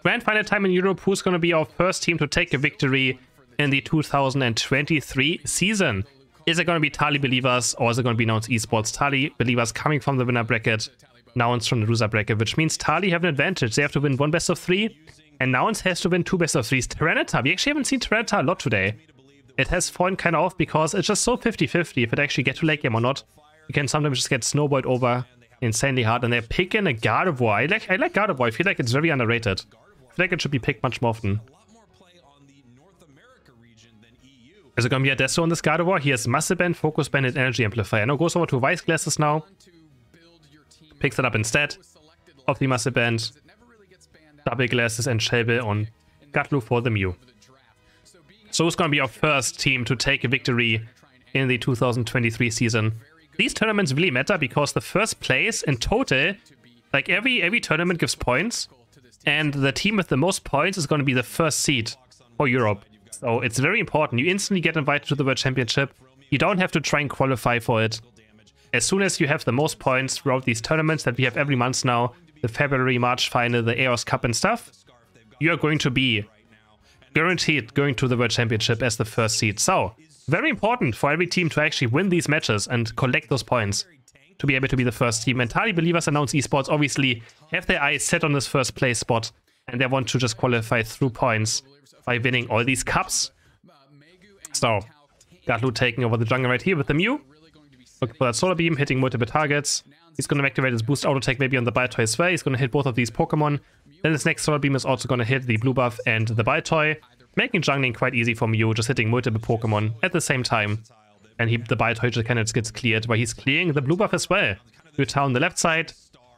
Grand final time in Europe. Who's going to be our first team to take a victory in the 2023 season? Is it going to be Tali Believers or is it going to be Nouns Esports? Tali Believers coming from the winner bracket, Nouns from the loser bracket, which means Tali have an advantage. They have to win 1 best of 3 and Nouns has to win 2 best of 3s. Tyranitar, we actually haven't seen Tyranitar a lot today. It has fallen kind of off because it's just so 50-50 if it actually gets to late game or not. You can sometimes just get snowballed over insanely hard, and they're picking a Gardevoir. I like Gardevoir. I feel like it's very underrated. I feel like it should be picked much more often. Is it going to be a Deso on this Gardevoir? He has Massive Band, Focus Band, and Energy Amplifier. Now goes over to Vice Glasses now. Picks it up instead of the Massive Band. Double Glasses and Shellbill on Gatlu for the Mew. So it's going to be our first team to take a victory in the 2023 season. These tournaments really matter because the first place in total, like every tournament gives points, and the team with the most points is going to be the first seed for Europe. So it's very important. You instantly get invited to the World Championship. You don't have to try and qualify for it. As soon as you have the most points throughout these tournaments that we have every month now, the February, March final, the EOS Cup and stuff, you are going to be guaranteed going to the World Championship as the first seed. So, very important for every team to actually win these matches and collect those points to be able to be the first team. And Tali Believers and Nouns Esports obviously have their eyes set on this first place spot, and they want to just qualify through points by winning all these cups. So, Gatlu taking over the jungle right here with the Mew. Looking for that Solar Beam, hitting multiple targets. He's going to activate his boost auto tech maybe on the Baltoy as well. He's going to hit both of these Pokemon. Then his next Solar Beam is also going to hit the Blue Buff and the Baltoy, making jungling quite easy for Mew, just hitting multiple Pokemon at the same time. And the Baltoy just kind of gets cleared, but he's clearing the Blue Buff as well. Utah on the left side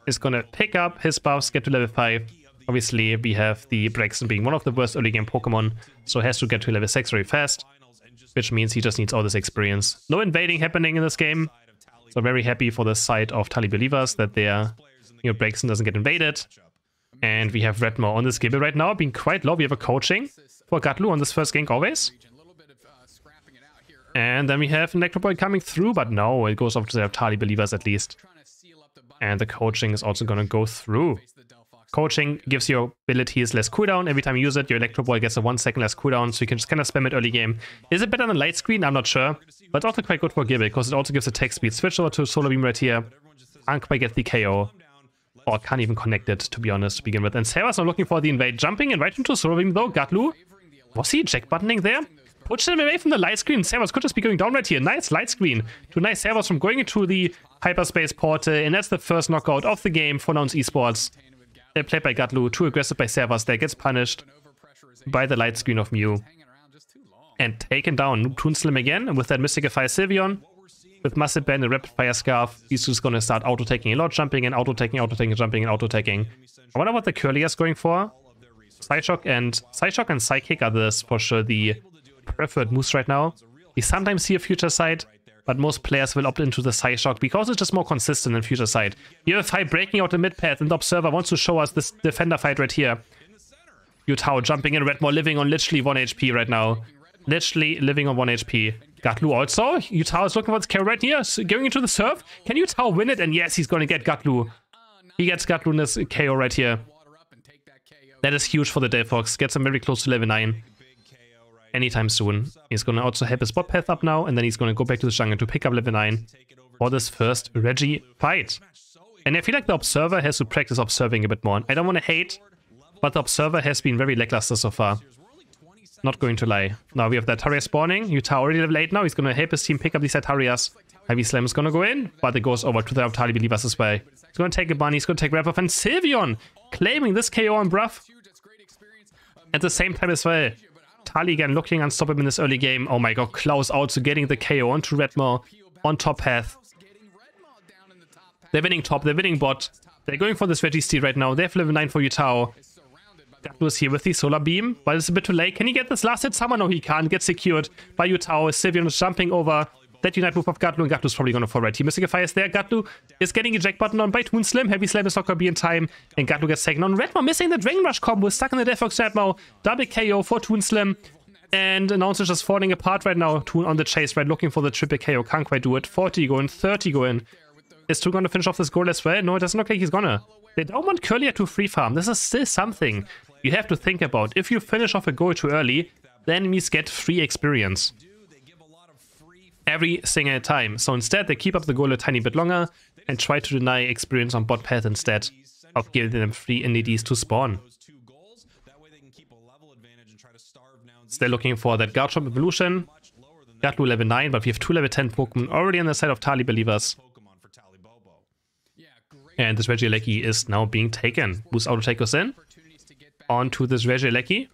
is going to pick up his buffs, get to level 5. Obviously, we have the Braixen being one of the worst early game Pokemon, so has to get to level 6 very fast, which means he just needs all this experience. No invading happening in this game, so very happy for the side of Tali Believers that their Braixen doesn't get invaded. And we have Redmore on this Gibble right now, being quite low. We have a coaching for Gatlu on this first gank always. And then we have Electro coming through, but no, it goes off to the Tali Believers at least. And the coaching is also going to go through. Coaching gives your abilities less cooldown. Every time you use it, your Electro Ball gets a 1 second less cooldown, so you can just kind of spam it early game. Is it better than Light Screen? I'm not sure. But it's also quite good for Gibble, because it also gives attack speed. Switch over to Solar Beam right here. Can't quite get the KO. Or can't even connect it, to be honest, to begin with. And Sarah's not looking for the invade. Jumping in right into Solar Beam, though. Gatlu, was he eject buttoning there? Pushed him away from the light screen. Sarah's could just be going down right here. Nice light screen to nice Sarah's from going into the hyperspace portal. And that's the first knockout of the game for Nouns Esports. They played by Gatlu, too aggressive by Sarah's. There gets punished by the light screen of Mew. And taken down. Toon Slim again with that Mystify Sylveon. With Massive Band and Rapid Fire Scarf, he's just going to start auto-taking a lot, jumping and auto-taking, jumping and auto-taking. I wonder what the Curly is going for. Psyshock and Psychic are this for sure the preferred moves right now. We sometimes see a Future Sight, but most players will opt into the Psyshock because it's just more consistent than Future Sight. You have a fight breaking out the mid path, and the Observer wants to show us this defender fight right here. Utah jumping in, Redmore living on literally 1 HP right now. Literally living on 1 HP. Gatlu also. Utah is looking for this KO right here. Going into the surf. Can Utah win it? And yes, he's going to get Gatlu. He gets Gatlu in this KO right here. That is huge for the Delphox. Gets him very close to level 9. Anytime soon. He's going to also help his spot path up now. And then he's going to go back to the jungle to pick up level 9 for this first Reggie fight. And I feel like the Observer has to practice observing a bit more. I don't want to hate, but the Observer has been very lackluster so far. Not going to lie. Now we have the Ataria spawning. Utah already level 8 now. He's going to help his team pick up these Atarias. Heavy Slam is going to go in, but it goes over to the Tali Believers as well. He's going to take a bunny. He's going to take Wrap-Off, and Sylveon claiming this KO on Bruff. At the same time as well. Tali again looking unstoppable in this early game. Oh my god, Klaus also getting the KO onto Redmore on top path. They're winning top, they're winning bot. They're going for this Reggie Steal right now. They have level 9 for Utah. Gatlu is here with the Solar Beam, but it's a bit too late. Can he get this last hit? Somehow, no, he can't. Get secured by Utah. Sylveon is jumping over that Unite move of Gatlu, and Gatlu's probably going to fall right here. Mystify is there. Gatlu is getting eject button on by Toon Slim. Heavy Slam is not going to be in time, and Gatlu gets taken on. Redmore missing the Dragon Rush combo. Stuck in the Delphox Redmore. Double KO for Toon Slim. And Nouns is just falling apart right now. Toon on the chase, right? Looking for the triple KO. Can't quite do it. 40 going, 30 going. Is Toon going to finish off this goal as well? No, it doesn't look like he's gonna. They don't want Curlier to free farm. This is still something you have to think about. If you finish off a goal too early, the enemies get free experience every single time. So instead, they keep up the goal a tiny bit longer and try to deny experience on bot path instead of giving them free NDDs to spawn. Still looking for that Garchomp evolution. Gatlu level 9, but we have 2 level 10 Pokemon already on the side of Tali believers. And this Regieleki is now being taken. Boost Auto Take us in. Onto this Regieleki.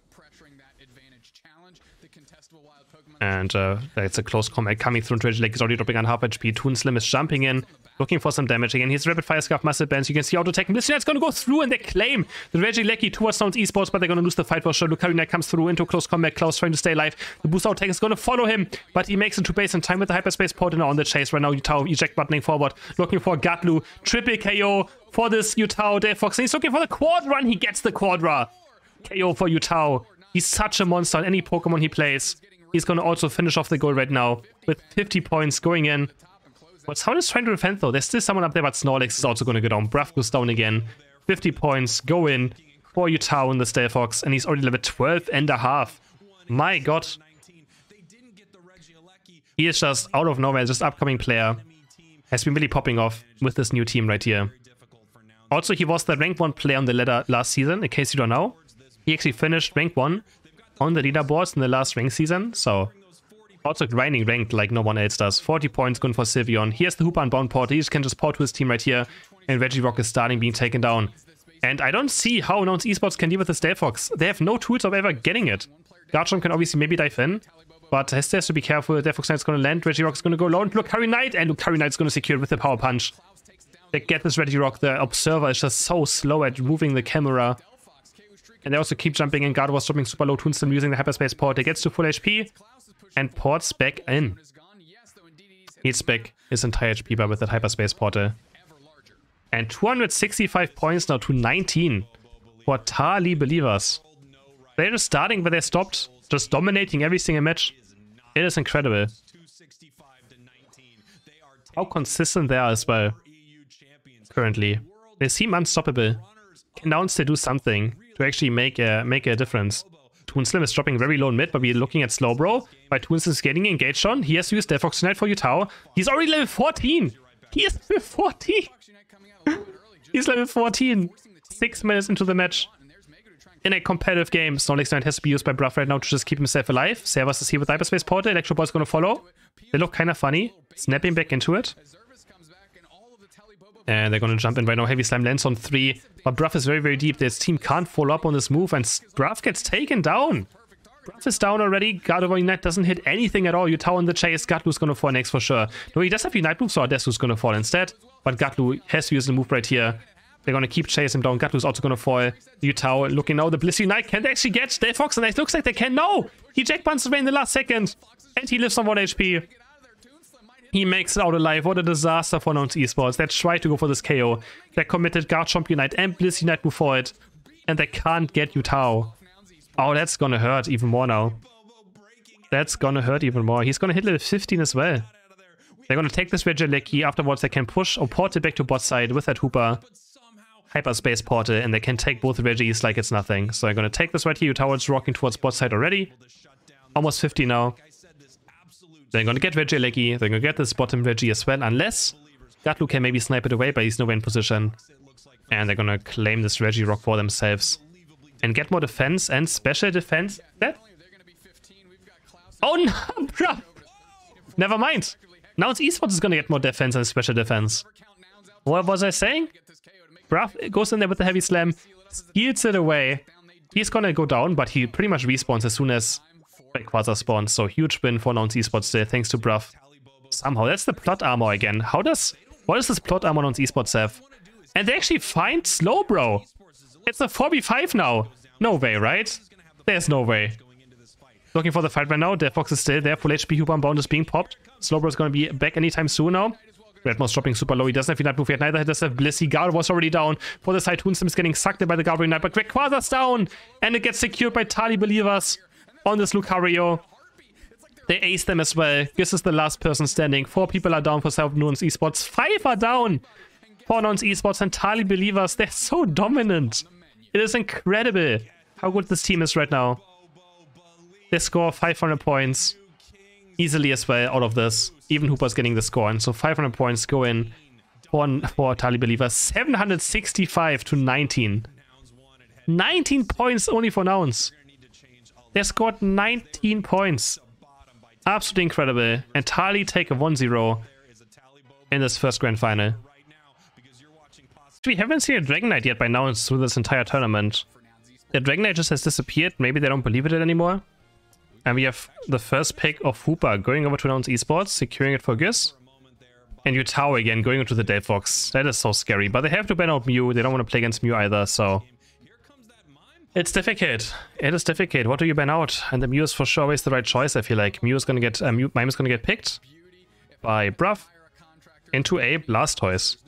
And that's a close combat coming through. Regieleki is already dropping on half HP. Toon Slim is jumping in, looking for some damage again. He's Rapid Fire Scarf Muscle Bands. You can see Auto Tech. It's going to go through and they claim the Regieleki towards Nouns Esports, but they're going to lose the fight for sure. Lucario comes through into close combat. Klaus trying to stay alive. The Boost Auto Tech is going to follow him, but he makes it to base in time with the Hyperspace Portal now on the chase. Right now, Yutao eject buttoning forward, looking for Gatlu. Triple KO for this Yutao Delphox. And he's looking for the Quadra, and he gets the Quadra. KO for Yutao. He's such a monster on any Pokemon he plays. He's going to also finish off the goal right now with 50 points going in. What's Sound is trying to defend though. There's still someone up there, but Snorlax is also going to go down. Bruff goes down again. 50 points go in for Yutao in the Delphox, and he's already level 12.5. My god. He is just out of nowhere. This upcoming player has been really popping off with this new team right here. Also, he was the rank 1 player on the ladder last season, in case you don't know. He actually finished rank 1 on the leaderboards in the last rank season, so also grinding ranked like no one else does. 40 points going for Sylveon. Here's the Hoopa Unbound port. He can just port to his team right here, and Regirock is starting being taken down. And I don't see how Nouns Esports can deal with this Delphox. They have no tools of ever getting it. Garchomp can obviously maybe dive in, but has to be careful. Delphox Knight's going to land. Regirock is going to go low, and Lucario Knight, and Lucario Knight's going to secure it with the Power Punch. They get this Regirock. The Observer is just so slow at moving the camera. And they also keep jumping in. Gardevoir dropping super low. Toonstone using the Hyperspace Port. He gets to full HP and ports back in. He's back his entire HP bar with that Hyperspace Portal. And 265 points now to 19 for Tali believers. They're just starting where they stopped, just dominating every single match. It is incredible how consistent they are as well. Currently, they seem unstoppable. Can Nouns they do something to actually make a difference? Toon Slim is dropping very low in mid, but we're looking at Slowbro. But Toon Slim is getting engaged on. He has to use Delphox tonight for Yutao. He's already level 14. He is level 14. He's level 14. 6 minutes into the match. In a competitive game, Snorlax Knight has to be used by Bruff right now to just keep himself alive. Servus is here with Hyperspace Portal. Electro Ball is going to follow. They look kind of funny. Snapping back into it. And they're going to jump in right now. Heavy Slime lands on 3. But Bruff is very, very deep. This team can't follow up on this move. And Bruff gets taken down. Bruff is down already. Gardevoir Unite doesn't hit anything at all. Yutao on the chase. Gatlu's going to fall next for sure. No, he does have Unite move, so Adessu's going to fall instead. But Gatlu has to use the move right here. They're going to keep chasing him down. Gatlu's also going to fall. Yutao looking now. The Bliss Unite. Can they actually get Delphox? And it looks like they can. No! He Jack Buns away in the last second. And he lives on 1 HP. He makes it out alive. What a disaster for Nouns Esports. They tried to go for this KO. They committed Garchomp Unite and Bliss Unite move for it. And they can't get Yutao. Oh, that's gonna hurt even more now. That's gonna hurt even more. He's gonna hit level 15 as well. They're gonna take this Regieleki. Afterwards, they can push or port it back to bot side with that Hoopa Hyperspace Portal, and they can take both Regis like it's nothing. So they're gonna take this right here. Yutao is rocking towards bot side already. Almost 50 now. They're gonna get Regieleki. They're gonna get this bottom Regi as well, unless Gatlu can maybe snipe it away, but he's nowhere in position. And they're gonna claim this Regirock for themselves. And get more defense and special defense. That? Oh no, bro! Never mind. Nouns Esports is gonna get more defense and special defense. What was I saying? Bruff goes in there with the heavy slam, steals it away. He's gonna go down, but he pretty much respawns as soon as Quasar spawns. So huge win for Nouns Esports there, thanks to Bruff. Somehow, that's the plot armor again. What does this plot armor Nouns Esports have? And they actually find Slowbro. It's a 4v5 now. No way, right? There's no way. Looking for the fight right now. Delphox is still there. Full HP Hoopa Unbound is being popped. Slowbro is going to be back anytime soon now. Redmouse dropping super low. He doesn't have Unite move yet. Neither does have Blissey. Gardevoir was already down. For the side, Toonsim is getting sucked in by the Gardevoir Unite. But Rayquaza's down. And it gets secured by Tali believers on this Lucario. They ace them as well. This is the last person standing. 4 people are down for Nouns Esports. 5 are down. for Nouns Esports and Tali Believers. They're so dominant. It is incredible how good this team is right now. They score 500 points easily as well out of this. Even Hooper's getting the score. And so 500 points go in for Tali Believers. 765 to 19. 19 points only for Nouns. They scored 19 points. Absolutely incredible. And Tali take a 1-0 in this first grand final. We haven't seen a Dragon Knight yet by Nouns through this entire tournament. The Dragon Knight just has disappeared. Maybe they don't believe in it anymore. And we have the first pick of Hooper going over to Nouns Esports, securing it for Giz. And Yutao again going into the Delphox. That is so scary. But they have to ban out Mew. They don't want to play against Mew either, so... It's difficult. It is difficult. What do you ban out? And the Mew is for sure always the right choice, I feel like. Mime is gonna get picked by Bruv into a Blastoise.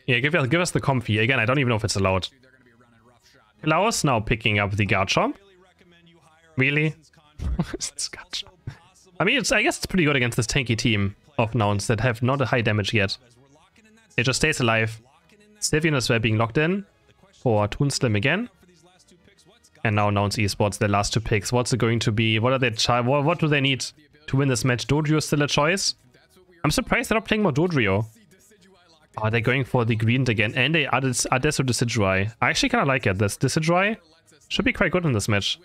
Yeah, give us the comfy. Again, I don't even know if it's allowed. Klaus now picking up the Garchomp. Really? I mean, I guess it's pretty good against this tanky team of Nouns that have not a high damage yet. It just stays alive. Sylveon as well being locked in for Toonslim again. And now Nouns Esports, their last two picks. What's it going to be? What do they need to win this match? Dodrio is still a choice. I'm surprised they're not playing more Dodrio. Oh, they're going for the green again. And they added Adesso Decidueye. I actually kind of like it. This Decidueye should be quite good in this match.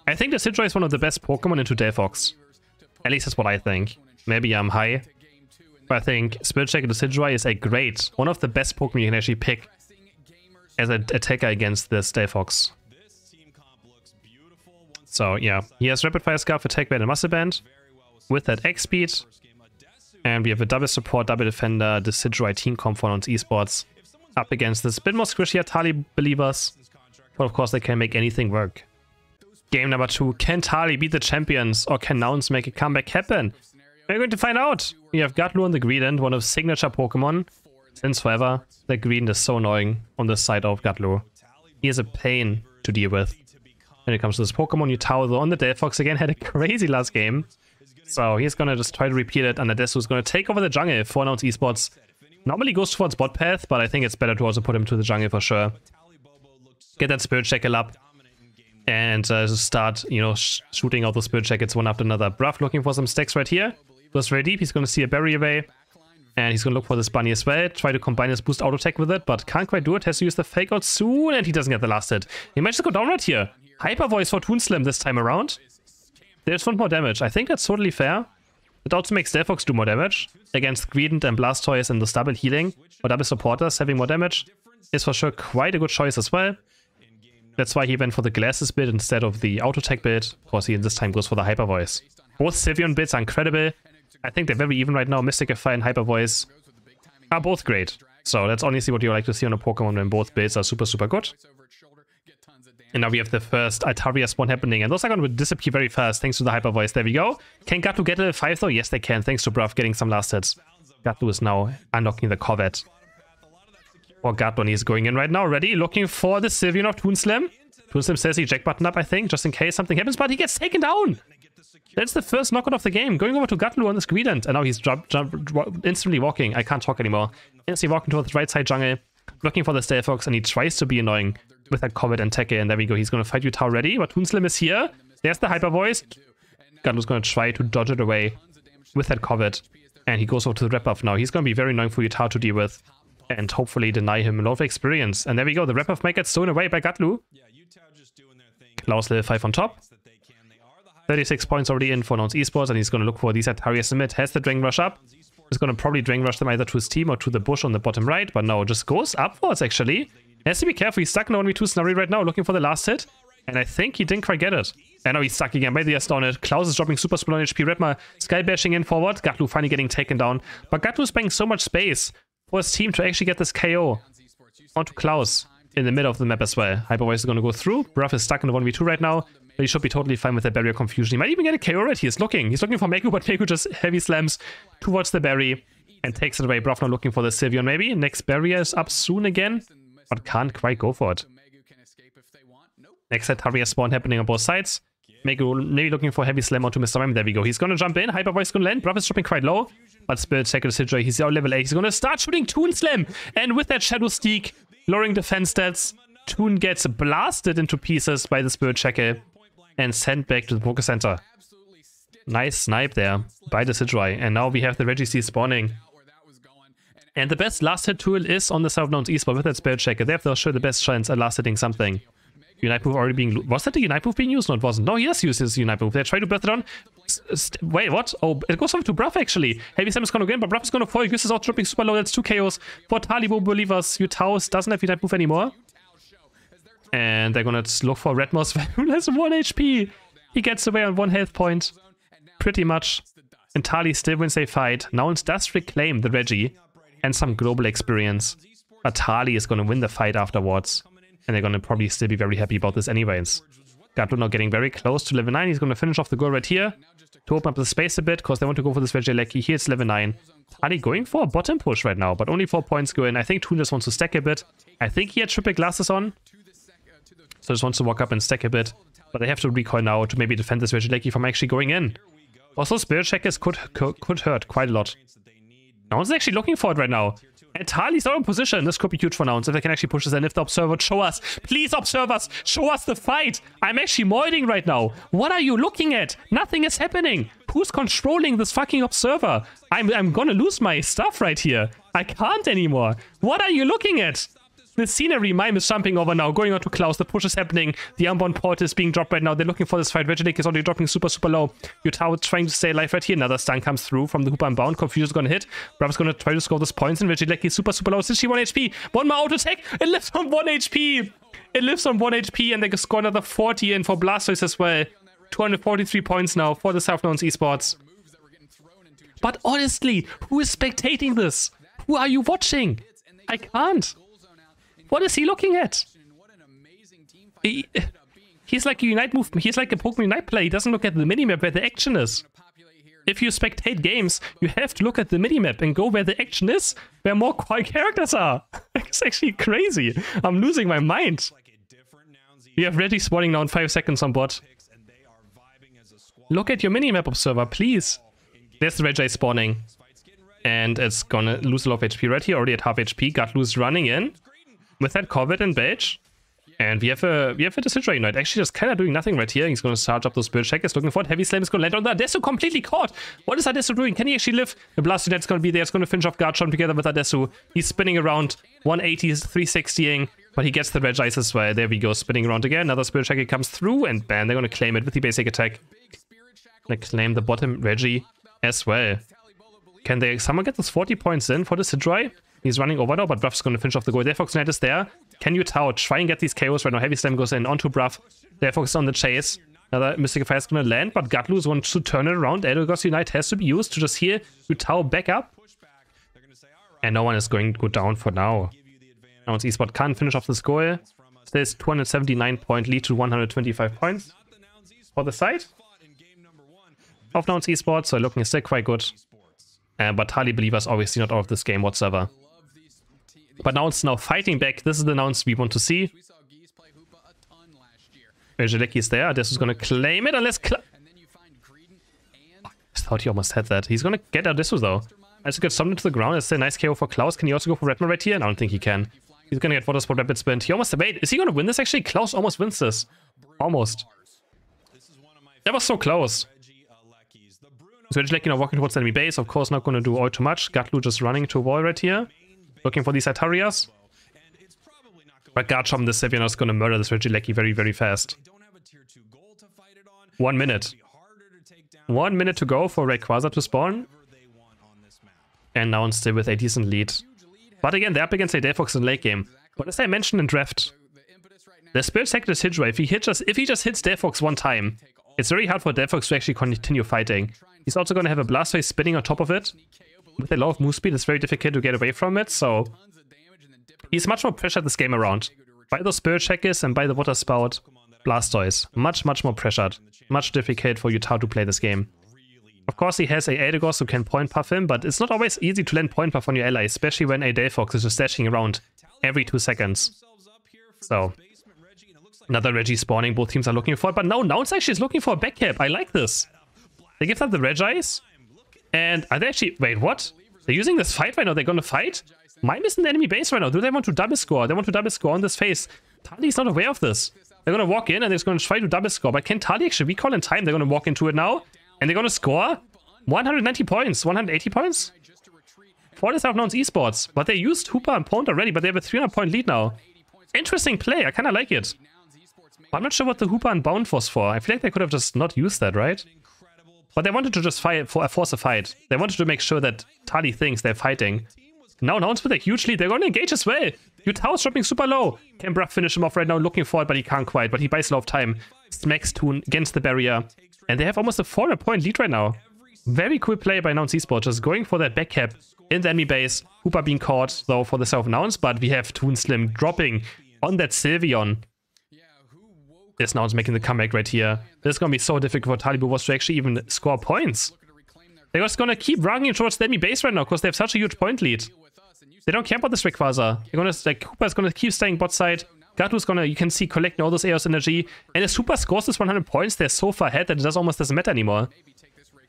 I think Decidueye is one of the best Pokemon into Delphox. At least that's what I think. Maybe I'm high. But I think Spirit Check Decidueye is one of the best Pokemon you can actually pick as an attacker against this Delphox. So yeah, he has Rapid Fire Scarf, Attack Band and Muscle Band with that X speed. And we have a double support, double defender, Decidueye team comp for Nouns Esports up against this bit more squishier Tali Believers. But of course they can make anything work. Game number 2. Can Tali beat the champions or can Nouns make a comeback happen? We're going to find out. We have Gatlu on the Greedent, one of signature Pokemon since forever. The Greedent is so annoying on the side of Gatlu. He is a pain to deal with when it comes to this Pokemon. Yutao though on the Delphox again had a crazy last game. So he's gonna just try to repeat it, and Adesso is gonna take over the jungle for Nouns Esports. Normally goes towards bot path, but I think it's better to also put him to the jungle for sure. Get that Spirit Shackle up. And start, shooting out the Spirit Jackets one after another. Bruv looking for some stacks right here. Goes very deep. He's going to see a berry away. And he's going to look for this bunny as well. Try to combine his boost auto attack with it, but can't quite do it. Has to use the fake out soon, and he doesn't get the last hit. He managed to go down right here. Hyper Voice for Toonslim this time around. There's one more damage. I think that's totally fair. It also makes Delphox do more damage against Greedent and Blastoise, and this double healing or double supporters having more damage is for sure quite a good choice as well. That's why he went for the Glasses build instead of the Auto Tech build. Of course, he this time goes for the Hyper Voice. Both Sylveon builds are incredible. I think they're very even right now. Mysticify and Hyper Voice are both great. So that's honestly what you like to see on a Pokemon when both builds are super, super good. And now we have the first Altaria spawn happening. And those are going to disappear very fast thanks to the Hyper Voice. There we go. Can Gatlu get level 5 though? Yes, they can. Thanks to Bruv getting some last hits. Gatlu is now unlocking the Corvette. Or Gatlu is going in right now. Ready? Looking for the Sylveon of Toonslim. Toonslim says he jack button up, I think, just in case something happens. But he gets taken down. That's the first knockout of the game. Going over to Gatlu on this Greedent. And now he's instantly walking. I can't talk anymore. Instantly walking towards the right side jungle. Looking for the Delphox. And he tries to be annoying with that Corvette and Tackle. And there we go. He's going to fight Yutao ready. But Toonslim is here. There's the Hyper Voice. Gatlu's going to try to dodge it away with that Corvette. And he goes over to the Wrap-Up now. He's going to be very annoying for Yutao to deal with. And hopefully deny him a lot of experience. And there we go. The Wrap-Up might get stolen away by Gatlu. Klaus level 5 on top. 36 points already in for Nouns Esports. And he's going to look for these Altarias in mid. Has the Dragon Rush up. He's going to probably Dragon Rush them either to his team or to the bush on the bottom right. But no, just goes upwards actually. Has to be careful. He's stuck in a 1v2 scenario right now. Looking for the last hit. And I think he didn't quite get it. And now he's stuck again. Maybe he's down it. Klaus is dropping super split on HP. Redma Sky bashing in forward. Gatlu finally getting taken down. But Gatlu is spending so much space for his team to actually get this KO onto Klaus in the middle of the map as well. Hyper Voice is going to go through. Bruff is stuck in the 1v2 right now. But he should be totally fine with the barrier confusion. He might even get a KO right. He's looking for Meku, but Meku just heavy slams towards the berry and takes it away. Bruff now looking for the Sylveon maybe. Next barrier is up soon again, but can't quite go for it. Next Altaria spawn happening on both sides. maybe looking for heavy slam onto Mr. Mime. There we go. He's gonna jump in. Hyper Voice gonna land. Bruff is dropping quite low. But Spirit Checker is Hydra. He's out level 8. He's gonna start shooting Toon Slam. And with that Shadow Steak, lowering defense stats, Toon gets blasted into pieces by the Spirit Checker and sent back to the Poké Center. Nice snipe there by the Sidrai. And now we have the Reggie C spawning. And the best last hit tool is on the South Nouns Esports with that Spirit Checker. They have for sure the best chance at last hitting something. Unite move already being... Was that the Unite move being used? No, it wasn't. No, he has used his Unite move. They try to breath it on. Wait, what? Oh, it goes over to Bruff actually. Heavy Slam is gonna go in, but Bruff is gonna fall. Gus is out dropping super low. That's 2 KOs for Talibobo believers. Utaos doesn't have Unite move anymore. And they're gonna look for Red Moss. Who has 1 HP? He gets away on 1 health point. Pretty much. And Tali still wins a fight. Nouns does reclaim the Reggie and some global experience. But Tali is gonna win the fight afterwards. And they're gonna probably still be very happy about this anyways. Gatlo now getting very close to level 9. He's gonna finish off the goal right here to open up the space a bit, because they want to go for this Reggie Lecky. Here it's level 9. Tali going for a bottom push right now, but only 4 points go in. I think Toon just wants to stack a bit. I think he had triple glasses on. So just wants to walk up and stack a bit. But they have to recoil now to maybe defend this Reggie Lecky from actually going in. Also, Spirit Checkers could hurt quite a lot. Nouns is actually looking for it right now. And Tali's not in position. This could be huge for Nouns if they can actually push this in. If the Observer would show us. Please, observers, show us the fight. I'm actually moiding right now. What are you looking at? Nothing is happening. Who's controlling this fucking Observer? I'm gonna lose my stuff right here. I can't anymore. What are you looking at? The scenery Mime is jumping over now, going on to Klaus. The push is happening. The unbound port is being dropped right now. They're looking for this fight. Regilik is already dropping super low. Yutao trying to stay alive right here. Another stun comes through from the Hooper unbound. Confusion's gonna hit. Braff's gonna try to score this points, and Regilik is super low. 61 HP. One more auto attack. It lives on 1 HP. It lives on 1 HP, and they can score another 40 in for Blastoise as well. 243 points now for the South Nouns Esports. But honestly, who is spectating this? Who are you watching? I can't. What is he looking at? He's like a Unite move. He's like a Pokemon Unite player. He doesn't look at the minimap where the action is. If you spectate games, you have to look at the minimap and go where the action is, where more characters are. It's actually crazy. I'm losing my mind. We have Reggie spawning now in 5 seconds on bot. Look at your minimap, observer, please. There's the Reggie spawning. And it's gonna lose a lot of HP right here, already at half HP. Gatlu's running in with that Corvette and Beige. And we have a Decidueye Unite. Actually, just kind of doing nothing right here. He's going to charge up those Spirit Checkers, looking for it. Heavy Slam is going to land on the Adesu, completely caught. What is Adesu doing? Can he actually live? The Blast Unite is going to be there. It's going to finish off Garchomp together with Adesu. He's spinning around, 180, 360ing, but he gets the Red Ice as well. There we go, spinning around again. Another Spirit Checker comes through, and bam, they're going to claim it with the basic attack. They claim the bottom Reggie as well. Can they someone get those 40 points in for the Sidrai? He's running over now, but Bruff's going to finish off the goal. Their Fox Knight is there. Can you try and get these KOs right now? Heavy Slam goes in onto Bruff. Their Fox is on the chase. Another Mystic Fire is going to land, but Gatlu's wants to turn it around. Eldegoss Unite has to be used to just hear Yutao back up. And no one is going to go down for now. Nouns Esports can't finish off this goal. There's 279 point lead to 125 points for the side of Nouns Esports, so looking still quite good. But Tali believers obviously not out of this game whatsoever. But now it's fighting back. This is the Nouns we want to see. Regilecki's there. This is going to claim it unless... I thought he almost had that. He's going to get Adesu though. As he gets summoned to the ground, it's a nice KO for Klaus. Can he also go for Redman right here? I don't think he can. He's going to get Water Sport Rapid Sprint. He almost... Wait, is he going to win this actually? Klaus almost wins this. Almost. That was so close. So Regilecki now walking towards enemy base. Of course, not going to do all too much. Gatlu just running to a wall right here. Looking for these Atarias. But Garchomp, the Sevian, is going to murder this Regilecki very, very fast. 1 minute. 1 minute to go for Rayquaza to spawn. And now still with a decent lead. But again, they're up against a Delphox in late game. But as I mentioned in draft, the Spirit Sector is Hydra. If he just hits Delphox one time, it's very hard for Delphox to actually continue fighting. He's also going to have a Blastoise spinning on top of it. With a lot of move speed, it's very difficult to get away from it, so... He's much more pressured this game around. By those Spirit Checkers and by the Water Spout, Blastoise. Much more pressured. Much difficult for Yutao to play this game. Of course, he has a Eldegoss who can point puff him, but it's not always easy to land point puff on your ally, especially when a Delphox is just dashing around every 2 seconds. So, Another Reggie spawning. Both teams are looking for it. But no, Nouns actually is looking for a back cap. I like this. They give up the Regis. And are they actually... Wait, what? They're using this fight right now. They're going to fight? Mime is in the enemy base right now. Do they want to double score? They want to double score on this phase. Tali's not aware of this. They're going to walk in and they're going to try to double score. But can Tali actually recall in time? They're going to walk into it now. And they're going to score 190 points. 180 points? For this out of Nouns Esports. But they used Hooper and Pwned already. But they have a 300-point lead now. Interesting play. I kind of like it. But I'm not sure what the Hooper and Bound was for. I feel like they could have just not used that, right? But they wanted to just force a fight. They wanted to make sure that Tali thinks they're fighting. Now Nouns with a huge lead. They're going to engage as well. Yutao's dropping super low. Can Bruff finish him off right now, looking for it, but he can't quite. But he buys a lot of time. Smacks Toon against the barrier. And they have almost a 400-point lead right now. Very cool play by Nouns Esports. Just going for that back cap in the enemy base. Hooper being caught, though, for the self Nouns. But we have Toon Slim dropping on that Sylveon. This Nouns making the comeback right here. This is going to be so difficult for Talibobo to actually even score points. They're just going to keep running towards the enemy base right now because they have such a huge point lead. They don't care about this Rayquaza. They're going to, like, Hooper's going to keep staying bot side. Gatu's going to, you can see, collecting all those Eos energy. And if Hooper scores this 100 points, they're so far ahead that it almost doesn't matter anymore.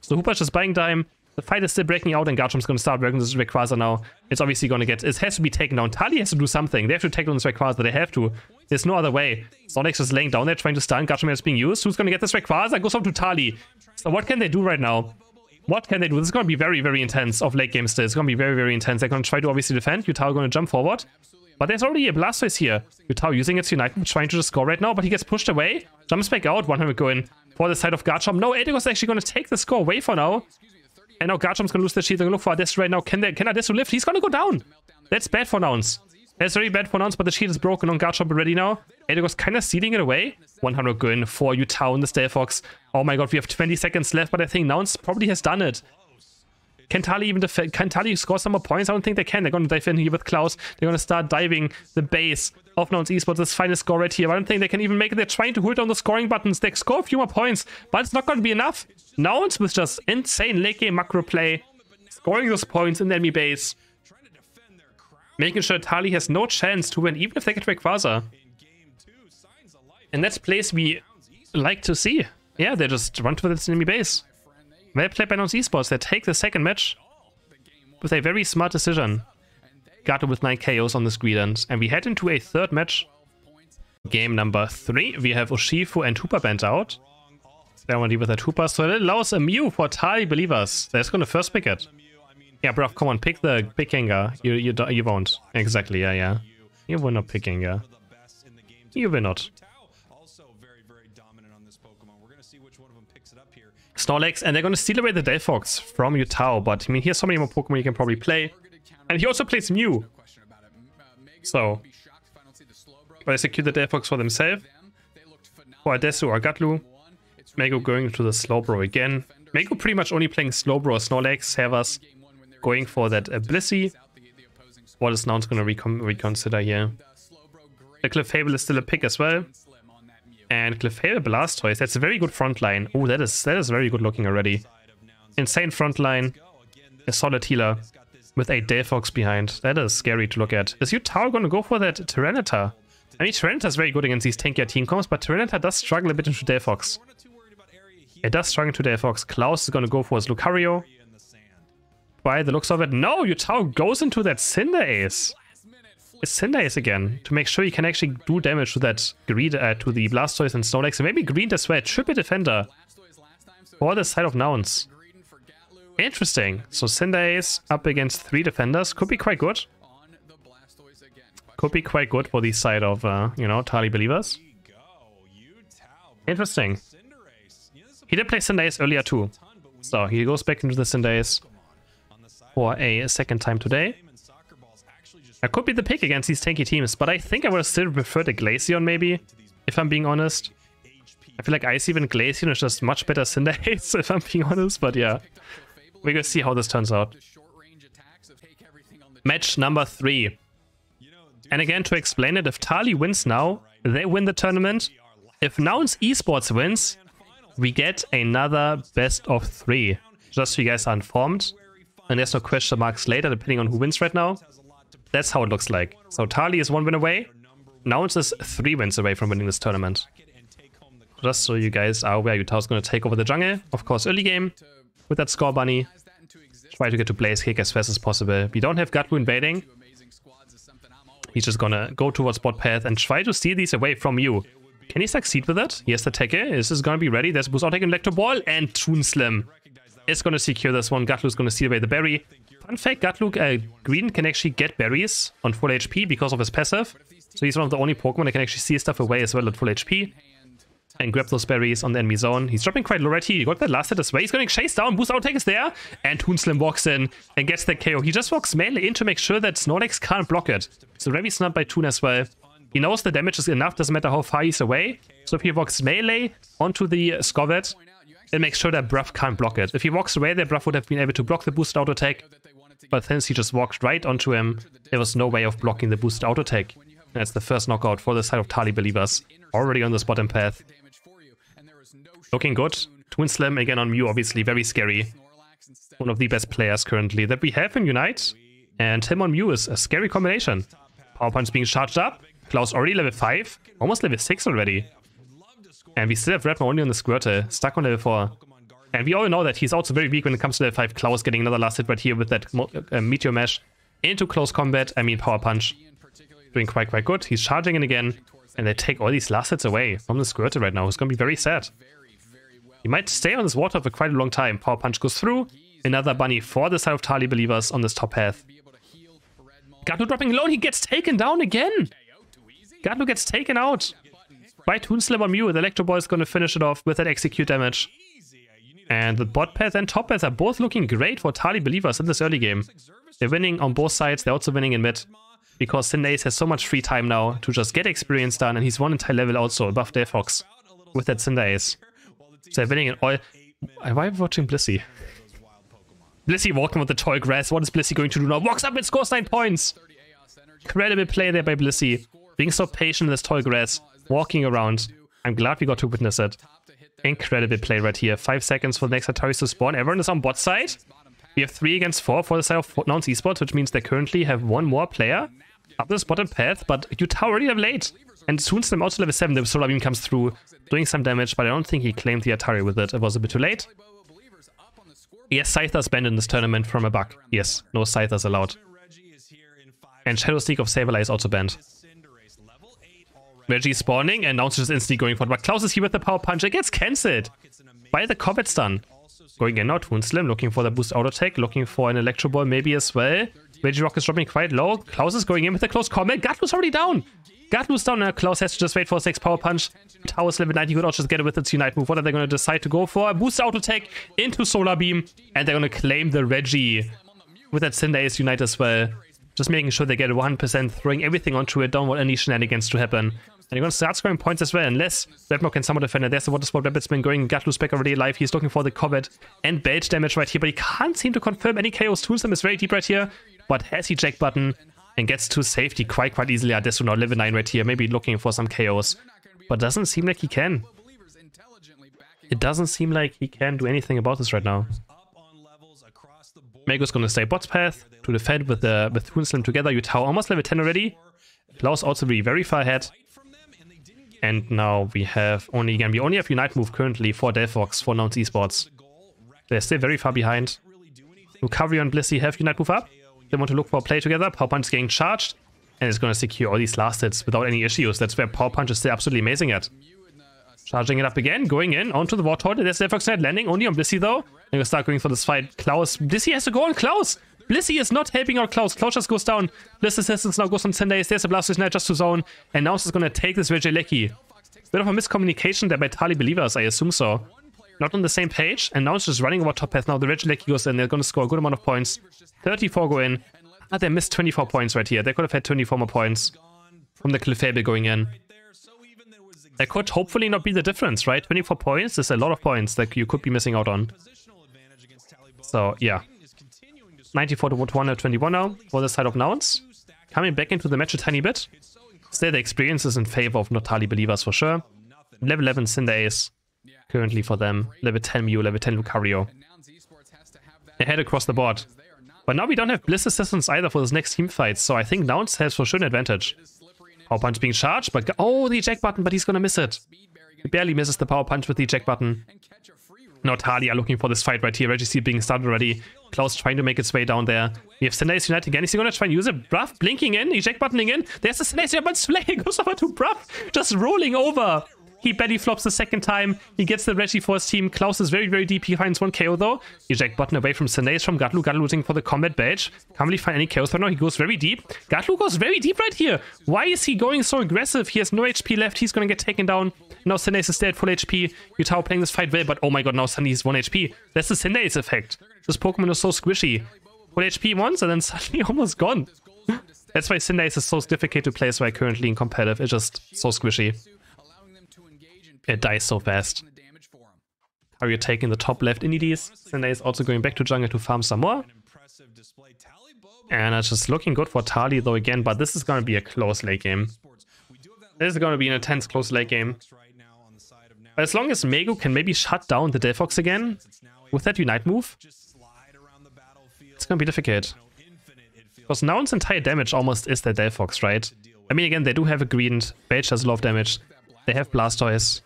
So Hooper's just buying time. The fight is still breaking out and Garchomp's going to start working this Rayquaza now. It's obviously going to get, it has to be taken down. Tali has to do something. They have to take down this Rayquaza. They have to. There's no other way. Sonic is laying down there trying to stun. Garchomp is being used. Who's going to get this Rayquaza? Goes up to Tali. So what can they do right now? What can they do? This is going to be very, very intense of late game still. It's going to be very, very intense. They're going to try to obviously defend. Yutao going to jump forward. But there's already a Blastoise here. Yutao using its Unite, trying to just score right now, but he gets pushed away. Jumps back out. 100 going for the side of Garchomp. No, Edigos is actually going to take the score away for now. And now Garchomp's going to lose the shield. They're going to look for Adesu right now. Can Adesu lift? He's going to go down. That's bad for Nouns. That's very bad for Nouns, but the shield is broken on Garchomp already now. Edigos kind of sealing it away. 100 going for Yutao in the Stealth. Oh my god, we have 20 seconds left, but I think Nouns probably has done it. Can Tali even defend? Can Tali score some more points? I don't think they can. They're going to dive in here with Klaus. They're going to start diving the base of Nouns Esports. This final score right here. I don't think they can even make it. They're trying to hold down the scoring buttons. They score a few more points, but it's not going to be enough. Nouns with just insane late game macro play, scoring those points in the enemy base, making sure Tali has no chance to win, even if they get Rayquaza. And that's place we like to see. Yeah, they just run to this enemy base. Well played by Nouns Esports. They take the second match with a very smart decision. Gato with 9 KOs on this Greedent. And we head into a third match. Game number 3. We have Urshifu and Hooper bent out. They want to deal with that Hooper. So it allows a Mew for Tali Believers. They're just going to first pick it. Yeah, bro, come on. Pick the Gengar. You won't. Exactly, yeah. You will not pick Gengar. You will not. Snorlax, and they're going to steal away the Delphox from Yutao, but I mean, here's so many more Pokemon you can probably play. And he also plays Mew. So, they secure the Delphox for themselves. For Adesu or Gatlu. Mego going to the Slowbro again. Mego pretty much only playing Slowbro or Snorlax. Havas going for that Blissey. What is Nouns going to reconsider here? The Clefable is still a pick as well. And Clefable Blastoise, that's a very good front line. Oh, that is very good looking already. Insane front line. A solid healer with a Delphox behind. That is scary to look at. Is Yutao going to go for that Tyranitar? I mean, Tyranitar is very good against these tankier team comps, but Tyranitar does struggle a bit into Delphox. It does struggle into Delphox. Klaus is going to go for his Lucario. By the looks of it, no, Yutao goes into that Cinderace. It's Cinderace again, to make sure he can actually do damage to that to the Blastoise and Snorlax, and maybe Green as well. Triple defender for the side of Nouns. Interesting. So Cinderace up against 3 defenders could be quite good. Could be quite good for the side of, you know, Tali Believers. Interesting. He did play Cinderace earlier too. So he goes back into the Cinderace for a second time today. That could be the pick against these tanky teams, but I think I would still prefer the Glaceon maybe, if I'm being honest. I feel like Ice Even Glaceon is just much better Cinderace, if I'm being honest, but yeah. We're gonna see how this turns out. Match number 3. And again, to explain it, if Tali wins now, they win the tournament. If Nouns Esports wins, we get another best of 3. Just so you guys are informed. And there's no question marks later, depending on who wins right now. That's how it looks like. So Tali is 1 win away. Nouns is 3 wins away from winning this tournament. Just so you guys are aware, Utah's going to take over the jungle. Of course, early game with that score bunny. Try to get to Blaze Kick as fast as possible. We don't have Gatlu invading. He's just gonna go towards bot path and try to steal these away from you. Can he succeed with it? Yes, the Teke is gonna be ready. There's a boost outtake and Electro Ball, and Toon Slim is gonna secure this one. Gatlu's gonna steal away the berry. Fun fact, Gatlu Green can actually get berries on full HP because of his passive. So he's one of the only Pokemon that can actually steal stuff away as well at full HP. And grab those berries on the enemy zone. He's dropping quite low right here. He got that last hit as well. He's going to chase down. Boost outtake is there. And Toon Slim walks in and gets the KO. He just walks melee in to make sure that Snorlax can't block it. So very smart by Toon as well. He knows the damage is enough. Doesn't matter how far he's away. So if he walks melee onto the Scorvet, it makes sure that Bruff can't block it. If he walks away there, Bruff would have been able to block the boost auto attack. But since he just walked right onto him, there was no way of blocking the boost auto attack. That's the first knockout for the side of Tali Believers. Already on the bottom path. Looking good. Toon Slim again on Mew, obviously very scary. One of the best players currently that we have in Unite. And him on Mew is a scary combination. Power Punch being charged up. Klaus already level 5. Almost level 6 already. And we still have Redma only on the Squirtle. Stuck on level 4. And we all know that he's also very weak when it comes to level 5. Klaus getting another last hit right here with that Meteor Mesh into close combat. I mean Power Punch. Doing quite good. He's charging in again. And they take all these last hits away from the Squirtle right now. It's going to be very sad. He might stay on this water for quite a long time. Power Punch goes through. Another bunny for the side of Tali Believers on this top path. Gatlu dropping low. He gets taken down again. Gatlu gets taken out by Toon Slim on Mew. The Electro Ball is going to finish it off with that execute damage. And the bot path and top path are both looking great for Tali Believers in this early game. They're winning on both sides. They're also winning in mid. Because Cinderace has so much free time now to just get experience done. And he's one entire level also above Delphox with that Cinderace. So they're winning in all... Why am I watching Blissey? Blissey walking with the tall grass. What is Blissey going to do now? Walks up and scores 9 points. Incredible play there by Blissey. Being so patient in this tall grass. Walking around. I'm glad we got to witness it. Incredible play right here. 5 seconds for the next Ataris to spawn. Everyone is on bot side. We have 3 against 4 for the side of Nouns Esports, which means they currently have 1 more player up this bottom path. But Utah already level 8. And Toon Slim also level 7. The Solar Beam comes through, doing some damage, but I don't think he claimed the Atari with it. It was a bit too late. Yes, Scythers banned in this tournament from a bug. Yes, no Scythers allowed. And Shadow Sneak of Sableye is also banned. Reggie spawning, and Nouns just instantly going for it. But Klaus is here with the Power Punch. It gets cancelled by the combat stun. Going in now, Toon Slim looking for the boost auto attack, looking for an Electro Ball maybe as well. Regirock is dropping quite low. Klaus is going in with a close combat. Gatlu's already down. Gatlu's down now. Klaus has to just wait for a 6 Power Punch. Towers level 90 could also just get it with its Unite move. What are they going to decide to go for? A boost auto attack into Solar Beam. And they're going to claim the Reggie with that Cinderace Unite as well. Just making sure they get 100%, throwing everything onto it. Don't want any shenanigans to happen. And you're going to start scoring points as well, unless Redmore can somehow defend it. There's the Water Sport Rapid Spin going. Gatlu's back already alive. He's looking for the Covet and Belt damage right here, but he can't seem to confirm any KOs. Toon Slim is very deep right here, but has eject button and gets to safety quite easily. Adesso now level 9 right here, maybe looking for some KOs, but doesn't seem like he can. It doesn't seem like he can do anything about this right now. Mego's going to stay bot's path to defend with Toon Slim together. Utah almost level 10 already. Klaus also be very far ahead. And now we have we only have Unite move currently for Delphox, for Nouns Esports. They're still very far behind. Lucario and Blissey have Unite move up. They want to look for a play together. Power Punch is getting charged. And it's going to secure all these last hits without any issues. That's where Power Punch is still absolutely amazing at. Charging it up again, going in onto the Warthog. There's Delphox Knight landing only on Blissey though. And we'll start going for this fight. Klaus, Blissey has to go on Klaus! Blissey is not helping out Klaus. Klaus just goes down. Bliss assistance now goes on Cinderace. There's a Blastoise Knight just to zone. And Nouns is going to take this Regieleki. Bit of a miscommunication there by Tali Believers, I assume so. Not on the same page. And Nouns just running over top path now. The Regieleki goes in. They're going to score a good amount of points. 34 go in. Ah, they missed 24 points right here. They could have had 24 more points from the Clefable going in. That could hopefully not be the difference, right? 24 points is a lot of points that you could be missing out on. So, yeah. 94 to 121 now for the side of Nouns. Coming back into the match a tiny bit. Still, the experience is in favor of Tali Believers for sure. Level 11 Cinderace currently for them. Level 10 Mew, level 10 Lucario. Ahead across the board. But now we don't have Bliss assistance either for this next team fight, so I think Nouns has for sure an advantage. Power punch being charged, but oh, the eject button, but he's gonna miss it. He barely misses the power punch with the eject button. Now Tali are looking for this fight right here. Reggie Steel being started already. Klaus trying to make its way down there. We have Sendai's Unite again. Is he gonna try and use it? Bruff blinking in, eject buttoning in. There's the Sendai's Unite, but Slay goes over to Bruff, just rolling over. He belly flops the second time. He gets the Reggie for his team. Klaus is very, very deep. He finds one KO though. Eject button away from Sendai's from Gatlu. Gatlu losing for the combat badge. Can't really find any KOs right now. He goes very deep. Gatlu goes very deep right here. Why is he going so aggressive? He has no HP left. He's gonna get taken down. Now Sendai's is still at full HP. Yutao playing this fight well, but oh my god, now suddenly he's 1 HP. That's the Sendai's effect. This Pokemon is so squishy. Full HP once and then suddenly almost gone. That's why Sendai's is so difficult to play as well currently in competitive. It's just so squishy. It dies so fast. Are you taking the top left Inidis? Sendai is also going back to jungle to farm some more. And it's just looking good for Tali though again, but this is going to be a close late game. This is going to be an intense close late game. But as long as Megu can maybe shut down the Delphox again with that Unite move, it's going to be difficult. Because Nouns' entire damage almost is their Delphox, right? I mean, again, they do have a green. Bage does a lot of damage. They have Blastoise.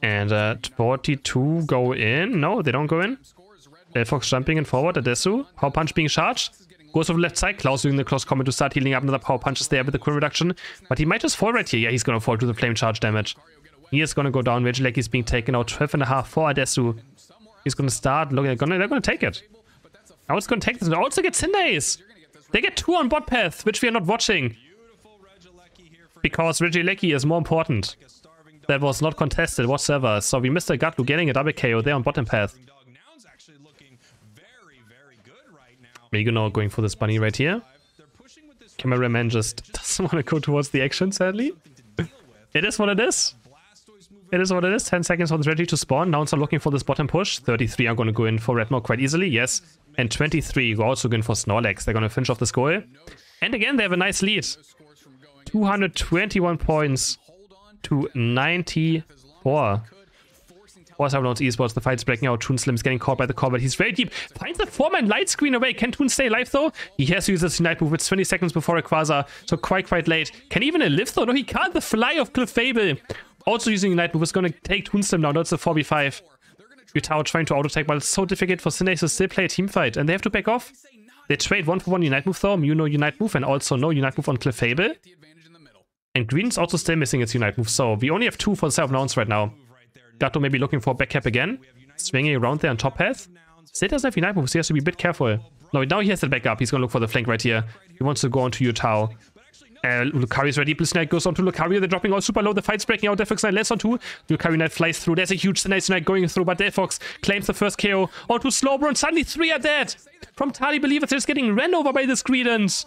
And 42 go in. No, they don't go in. Delphox jumping in forward. Adesu. Power punch being charged. Goes over left side. Klaus doing the close combat to start healing up. Another power punch is there with the quick reduction. But he might just fall right here. Yeah, he's going to fall to the flame charge damage. He is going to go down. Regieleki is being taken out. 12.5 for Adesu. He's going to start looking. They're going to take it. Now it's going to take this. They also get Sendai's. They get 2 on bot path, which we are not watching. Because Regieleki is more important. That was not contested whatsoever. So we missed a Gatlu getting a double KO there on bottom path. Miguno going for this bunny right here. Cameraman just doesn't want to go towards the action, sadly. It is what it is. It is what it is. 10 seconds on Reggie to spawn. Nouns are looking for this bottom push. 33 are going to go in for Redmore quite easily, yes. And 23 go also go in for Snorlax. They're going to finish off this goal. And again, they have a nice lead. 221 points to 94. Nouns Esports, the fight's breaking out. Toon Slim's getting caught by the combat. He's very deep. Finds the 4-man light screen away. Can Toon stay alive though? He has to use his Unite move. It's 20 seconds before Rayquaza. So quite late. Can he even live though? No, he can't. The fly of Clefable. Also using Unite move is going to take Toon Slim now. That's a 4v5. Yutao trying to auto-attack, but it's so difficult for Sendai to still play a team fight. And they have to back off. They trade 1-for-1 Unite move though. Mew no Unite move and also no Unite move on Clefable. And Green's also still missing its Unite move, so we only have 2 for the set of Nouns right now. Gato maybe looking for a back cap again. Swinging around there on top path. Sid doesn't have Unite move, so he has to be a bit careful. No, now he has the back up. He's going to look for the flank right here. He wants to go on to Yutao. Lucari's ready. Blue Snake goes on to Lucario. They're dropping all super low. The fight's breaking out. Delphox Knight less on 2. Lucario Knight flies through. There's a huge Snake going through, but Delphox claims the first KO. On to Slowbro, and suddenly 3 are dead. From Tali Believers, they're just getting ran over by the Screedons.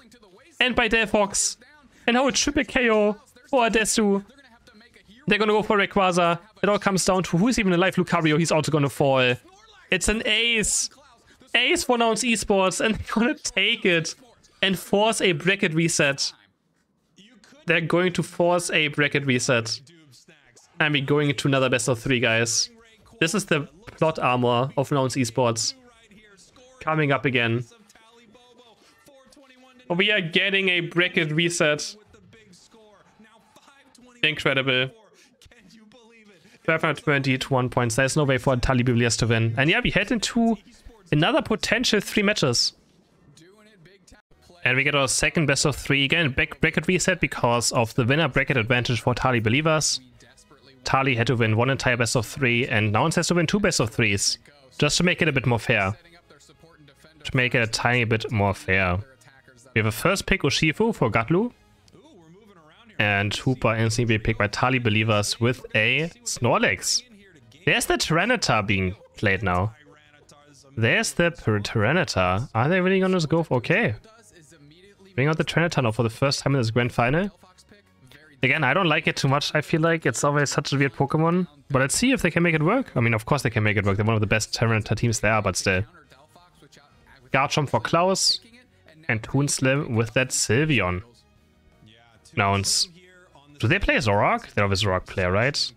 And by Delphox. And now a triple KO. For Adesu. They're gonna go for Rayquaza. It all comes down to who's even alive. Lucario, he's also gonna fall. It's an ace. Ace for Nouns Esports, and they're gonna take it and force a bracket reset. They're going to force a bracket reset. And we're going into another best of 3, guys. This is the plot armor of Nouns Esports. Coming up again. We are getting a bracket reset. Incredible. 1220 to 1 points. There's no way for Talibobo to win. And yeah, we head into another potential 3 matches. And we get our second best of 3 again. Bracket reset because of the winner bracket advantage for Tali Believers. Tali had to win 1 entire best of 3 and Nouns has to win 2 best of 3s. Just to make it a bit more fair. To make it a tiny bit more fair. We have a first pick Urshifu for Gatlu. And Hooper instantly picked by Tali Believers with a Snorlax. There's the Tyranitar being played now. There's the Tyranitar. Are they really gonna go for okay? Bring out the Tyranitar now for the first time in this grand final. Again, I don't like it too much. I feel like it's always such a weird Pokemon. But let's see if they can make it work. I mean, of course they can make it work. They're one of the best Tyranitar teams there, but still. Garchomp for Klaus. And Toon Slim with that Sylveon. Nouns. Do they play Zoroark? They're always a Zoroark player, right?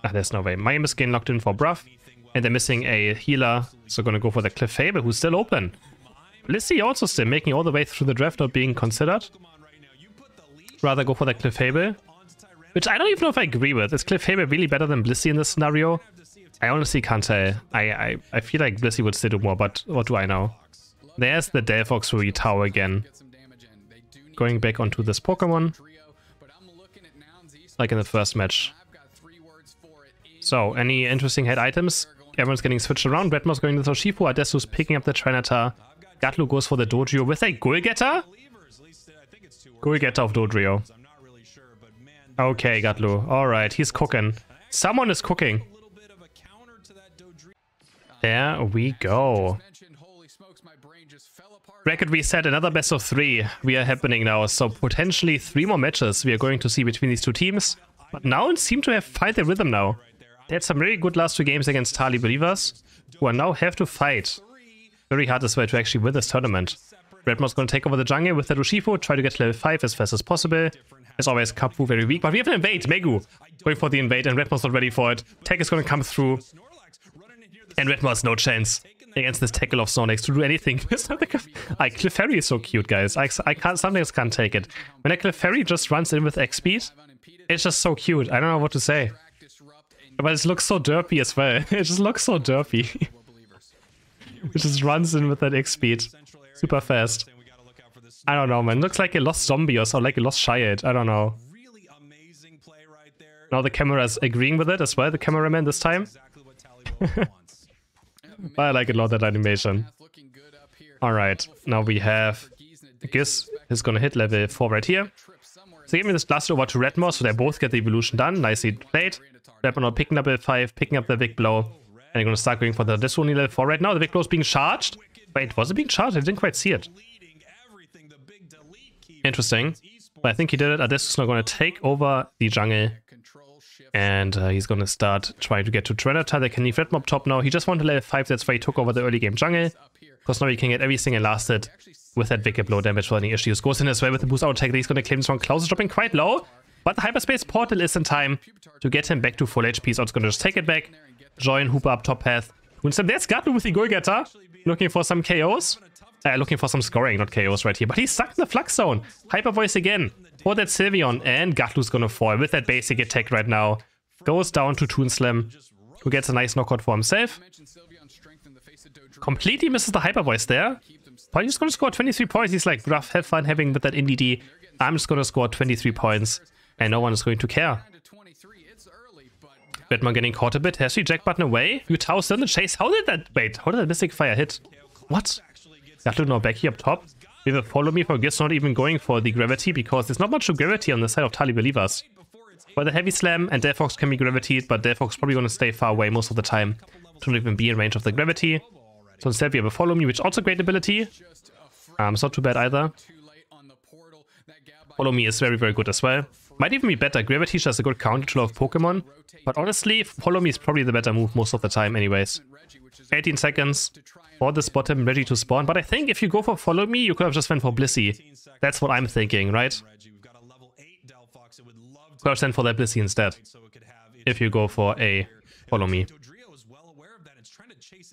Ah, there's no way. Mayhem is getting locked in for Bruff. And they're missing a healer. So gonna go for the Clefable, who's still open. Lissy also still making all the way through the draft, not being considered. rather go for the Clefable, which I don't even know if I agree with. Is Clefable really better than Blissey in this scenario? I honestly can't tell. I feel like Blissey would still do more, but what do I know? There's the Delphox Ruby Tower again. Going back onto this Pokemon. Like in the first match. So, any interesting head items? Everyone's getting switched around. Redmo's going to the Urshifu. Adessu's picking up the Trinita. Gatlu goes for the Dodrio with a Goalgetter? Goalgetter of Dodrio. Okay, Gatlu. Alright, he's cooking. Someone is cooking. There we go. Record reset, another best of 3. We are happening now, so potentially 3 more matches we are going to see between these two teams. But now it seems to have found their rhythm now. They had some really good last 2 games against Talibobo, who are now have to fight very hard as well to actually win this tournament. Redmo's going to take over the jungle with the Urshifu, try to get to level 5 as fast as possible. As always, Kapu very weak, but we have an invade, Megu going for the invade, and Redmo's not ready for it. Tech is going to come through, and Redmo has no chance against this tackle of Snorlax to do anything. Clefairy is so cute, guys. I can't, sometimes can't take it. When a Clefairy just runs in with X speed, it's just so cute. I don't know what to say. But it looks so derpy as well. It just looks so derpy. It just runs in with that X speed. Super fast. I don't know, man. Looks like a lost zombie or so, like a lost child. I don't know. Now the camera is agreeing with it as well, the cameraman this time. But I like it a lot, that animation. Alright, now we have Giz is gonna hit level 4 right here. So give me this blast over to Redmo, so they both get the evolution done. Nicely played. Redmo now picking up level 5, picking up the Big Blow. And they're gonna start going for this only level 4 right now. The Big Blow is being charged. Wait, was it being charged? I didn't quite see it. Interesting. But I think he did it. Adessu's now gonna take over the jungle. And he's gonna start trying to get to Trinita. They can leave Redmo up top now. He just wanted level 5, that's why he took over the early game jungle. Because now he can get everything and last it with that Wicked Blow damage for any issues. Goes in as well with the boost out attack that he's gonna claim this one. Klaus is dropping quite low. But the Hyperspace Portal is in time to get him back to full HP. So it's gonna just take it back. Join Hooper up top path. And so there's Gatlu with the Goalgetter. Looking for some KOs. Looking for some scoring, not KOs right here. But he's stuck in the Flux Zone. Hyper Voice again. For that Sylveon. And Gatlu's gonna fall with that basic attack right now. Goes down to Toonslam, who gets a nice knockout for himself. Completely misses the Hyper Voice there. But he's gonna score 23 points. He's like, rough, have fun having with that NDD. I'm just gonna score 23 points. And no one is going to care. Redmon getting caught a bit. Has the Jack button away? Utao still in the chase. How did that... Wait, how did that Mystic Fire hit? What? Gatlu now back here up top. We will follow me for Giz not even going for the gravity because there's not much of gravity on the side of Talibobo. But the Heavy Slam and Delphox can be gravitated, but Delphox probably going to stay far away most of the time to not even be in range of the gravity. So instead we have a Follow Me, which also great ability. It's not too bad either. Follow Me is very, very good as well. Might even be better. Gravity is just a good counter to a lot of Pokemon. But honestly, Follow Me is probably the better move most of the time anyways. 18 seconds for this bottom ready to spawn. But I think if you go for Follow Me, you could have just went for Blissey. That's what I'm thinking, right? Could have sent for that Blissey instead. If you go for a Follow Me.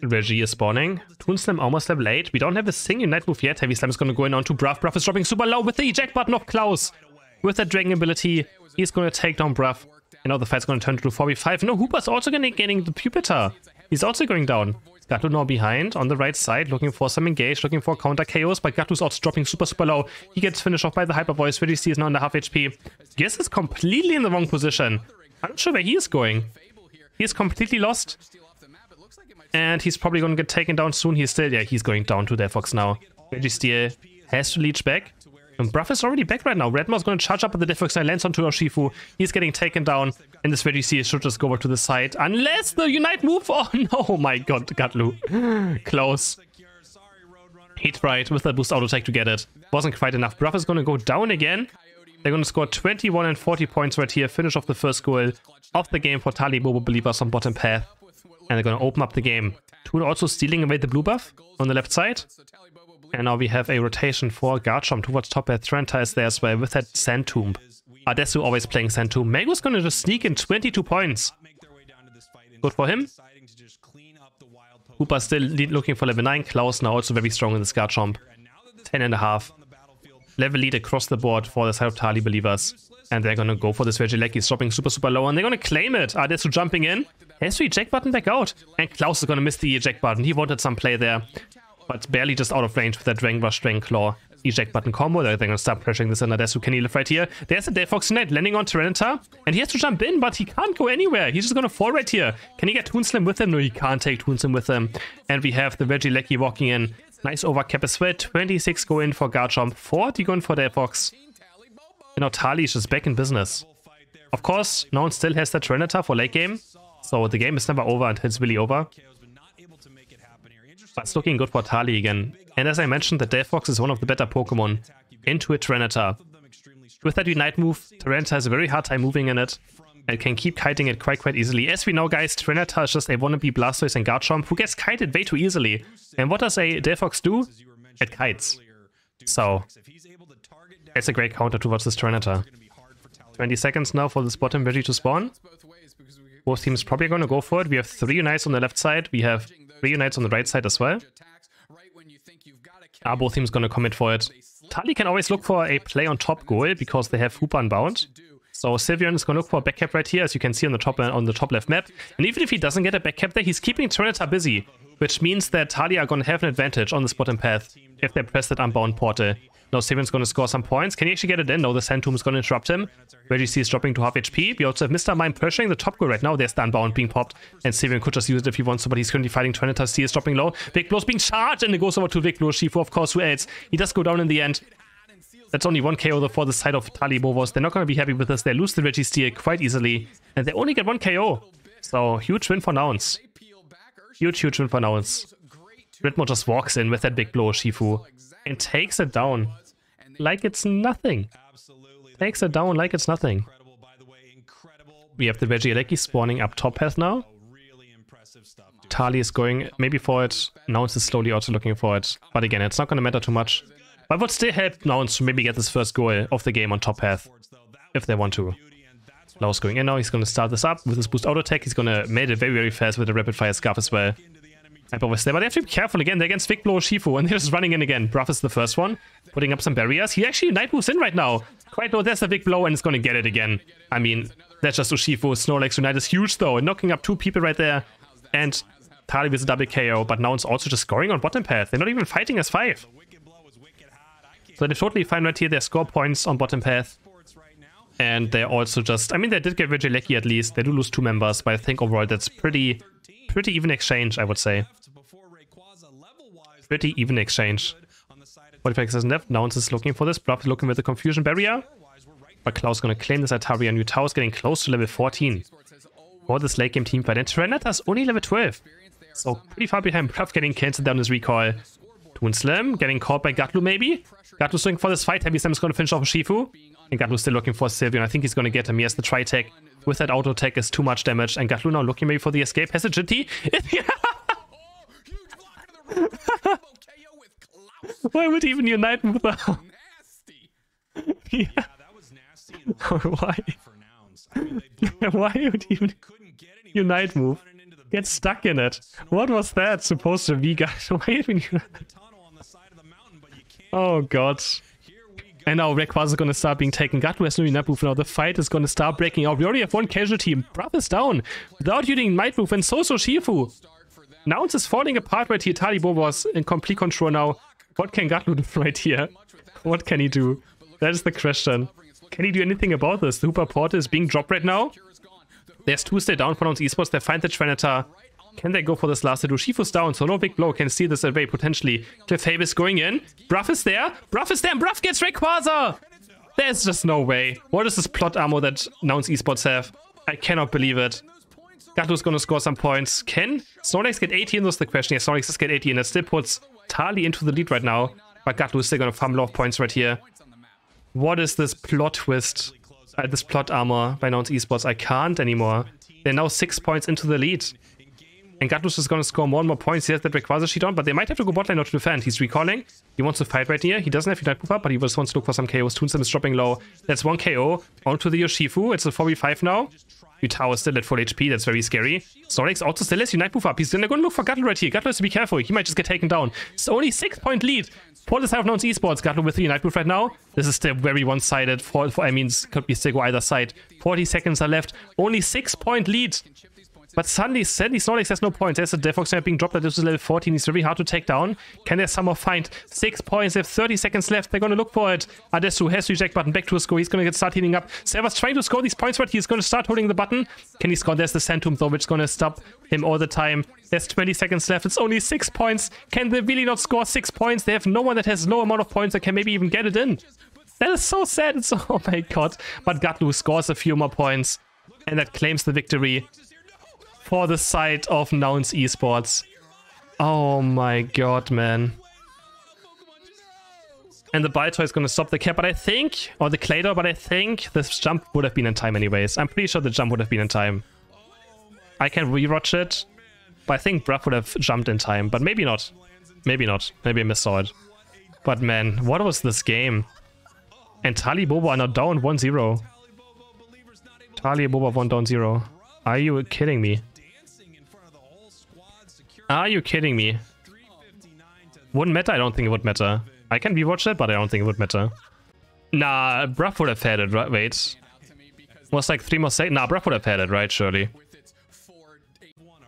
Reggie is spawning. Toonslam almost level 8. We don't have a single Night move yet. Heavy Slam is going to go in on to Bruff. Bruff is dropping super low with the eject button of Klaus. With that Dragon ability, he's going to take down Bruff. And now the fight's going to turn to 4v5. No, Hooper's also going to be getting the Pupitar. He's also going down. Gatlu now behind on the right side, looking for some engage, looking for counter KOs, but Gatlu's also dropping super low. He gets finished off by the Hyper Voice. Reggie is now under half HP. Giz is completely in the wrong position. I'm not sure where he is going. He's completely lost. And he's probably going to get taken down soon. He's still, yeah, he's going down to Delphox now. Registeel has to leech back. And Bruff is already back right now. Redmo's going to charge up at the Delphox and lands onto Urshifu. He's getting taken down. And this Registeel should just go over to the side. Unless the Unite move. Oh no, my god, Gatlu. Close. He tried with the boost auto attack to get it. Wasn't quite enough. Bruff is going to go down again. They're going to score 21 and 40 points right here. Finish off the first goal of the game for Talibobo Believers on bottom path. And they're going to open up the game. Toon also stealing away the blue buff on the left side. And now we have a rotation for Garchomp towards top path. Trenta is there as well with that Sand Tomb. Adessu always playing Sand Tomb. Megu's going to just sneak in 22 points. Good for him. Hooper still looking for level 9. Klaus now also very strong in this Garchomp. 10.5. level lead across the board for the side of Tali believers. And they're gonna go for this Regieleki. He's dropping super, super low, and they're gonna claim it. Adesu jumping in. Has the eject button back out. And Klaus is gonna miss the eject button. He wanted some play there, but barely just out of range with that Dragon Rush, Dragon Claw eject button combo. They're gonna start pressuring this, and Adesu can live right here. There's a Delphox Knight landing on Tyranitar, and he has to jump in, but he can't go anywhere. He's just gonna fall right here. Can he get Toonslam with him? No, he can't take Toonslam with him. And we have the Regieleki walking in. Nice overcap as well. 26 go in for Garchomp, 40 go in for Delphox. You know, Tali is just back in business. Of course, Nouns still has that Tyranitar for late game, so the game is never over until it's really over. But it's looking good for Tali again. And as I mentioned, the Delphox is one of the better Pokemon into a Tyranitar. With that Unite move, Tyranitar has a very hard time moving in it and can keep kiting it quite easily. As we know, guys, Tyranitar is just a wannabe Blastoise and Garchomp who gets kited way too easily. And what does a Delphox do? It kites. So it's a great counter towards this Tyranitar. 20 seconds now for this bottom ready to spawn. Both teams probably going to go for it. We have 3 Unites on the left side. We have 3 Unites on the right side as well. Both teams going to commit for it. Tali can always look for a play on top goal because they have Hoopa Unbound. So Sylveon is going to look for a back cap right here, as you can see on the top left map. And even if he doesn't get a back cap there, he's keeping Tyranitar busy, which means that Tali are going to have an advantage on this bottom path if they press that Unbound portal. Now Sylveon's going to score some points. Can he actually get it in? No, the Sand Tomb is going to interrupt him. Reggie is dropping to half HP. We also have Mr. Mime pressuring the top goal right now. There's the Unbound being popped, and Sylveon could just use it if he wants to, but he's currently fighting Tyranitar. C is dropping low. Big Blow's being charged, and it goes over to Big Blow. Shifu, of course, who else? He does go down in the end. That's only 1 KO though for the side of Talibobo. They're not going to be happy with this. They lose the Registeel quite easily, and they only get 1 KO. So, huge win for Nouns. Huge win for Nouns. Ritmo just walks in with that Big Blow, Shifu, and takes it down like it's nothing. Takes it down like it's nothing. We have the Regieleki spawning up top path now. Tali is going maybe for it. Nouns is slowly also looking for it. But again, it's not going to matter too much. But would still help Nouns to maybe get this first goal of the game on top path, if they want to. Lau's going in now. He's going to start this up with his boost auto attack. He's going to make it very fast with the rapid fire scarf as well. But they have to be careful again. They're against Big Blow Shifu, and they're just running in again. Bruff is the first one, putting up some barriers. He actually Night moves in right now. Quite low. There's a Big Blow, and it's going to get it again. I mean, that's just Urshifu. Snorlax Unite is huge though, and knocking up 2 people right there. And Tali with a double KO, but now it's also just scoring on bottom path. They're not even fighting as 5. So they're totally fine right here. They score points on bottom path. And they're also just... I mean, they did get Regieleki at least. They do lose 2 members, but I think overall that's pretty even exchange, I would say. Pretty even exchange. 45 seconds left. Nouns is looking for this. Bluff is looking with the Confusion Barrier. But Klaus is going to claim this Ataria. New Tower is getting close to level 14. For this late game team fight. And Tyranitar is only level 12. So pretty far behind. Bluff getting cancelled down his recall. Toonslam getting caught by Gatlu maybe. Gatlu's looking for this fight. Heavy Slam is going to finish off Shifu. And Gatlu's still looking for Sylveon. I think he's going to get him. He has the Tri-Tech. With that auto attack is too much damage. And Gatlu now looking maybe for the escape. Has a GT. Why would he even unite with her? Yeah. Why? Why would he even unite move? Get stuck in it. What was that supposed to be, guys? Why even Oh god. And now Rayquaza is going to start being taken. Gatlu has no Unite move now. The fight is going to start breaking out. We already have 1 casualty. Bruff is down without using Night move, and so Shifu. Nouns is falling apart right here. Talibobo was in complete control now. What can Gatlu do right here? What can he do? That is the question. Can he do anything about this? The Hoopa Portal is being dropped right now. There's 2 stay down for Nouns Esports. They find the Tyranitar. Can they go for this last hit? Shifu's down, so no Big Blow can steal this away potentially. Clefable is going in. Bruff is there. Bruff is there, and Bruff gets Rayquaza! There's just no way. What is this plot armor that Nouns Esports have? I cannot believe it. Gatlu's gonna score some points. Can Snorlax get 80 in? That's the question. Yeah, Snorlax does get 80 in. That still puts Tali into the lead right now. But Gatlu is still gonna fumble off points right here. What is this plot twist? This plot armor by Nouns Esports. I can't anymore. They're now 6 points into the lead. And Gatlus is going to score more and more points. He has that Rayquaza sheet on, but they might have to go bot lane not to defend. He's recalling. He wants to fight right here. He doesn't have Unite Pooper, but he just wants to look for some KOs. Toonstem is dropping low. That's 1 KO. Onto the Yoshifu. It's a 4v5 now. Yutao is still at full HP. That's very scary. Snorlax also still has Unite Pooper up. He's going to look for Gatlu right here. Gatlu has to be careful. He might just get taken down. It's only 6-point lead for the side of Nouns Esports. Gatlu with the Unite Pooper right now. This is still very one-sided. I mean, could be still either side. 40 seconds are left. Only 6-point lead. But suddenly Snorlax has no points. There's a Defox being dropped. This is level 14. He's very hard to take down. Can there somehow find 6 points? They have 30 seconds left. They're going to look for it. Adesu has the eject button back to a score. He's going to start healing up. Server's trying to score these points, but he's going to start holding the button. Can he score? There's the Sand Tomb, though, which is going to stop him all the time. There's 20 seconds left. It's only 6 points. Can they really not score 6 points? They have no one that has no amount of points that can maybe even get it in. That is so sad. It's, oh my god. But Gatlu scores a few more points. And that claims the victory for the side of Nouns Esports. Oh my god, man. And the Baltoy is going to stop the cap, but I think, or the Claydor, but I think this jump would have been in time anyways. I'm pretty sure the jump would have been in time. I can rewatch it, but I think Bruff would have jumped in time, but maybe not. Maybe not. Maybe I missaw it. But man, what was this game? And Talibobo are now down 1-0. Talibobo 1 down 0. Are you kidding me? Are you kidding me? Wouldn't matter? I don't think it would matter. I can rewatch it, but I don't think it would matter. Nah, Bruff would have had it, right? Wait. Was like 3 more seconds? Nah, Bruff would have had it, right? Surely.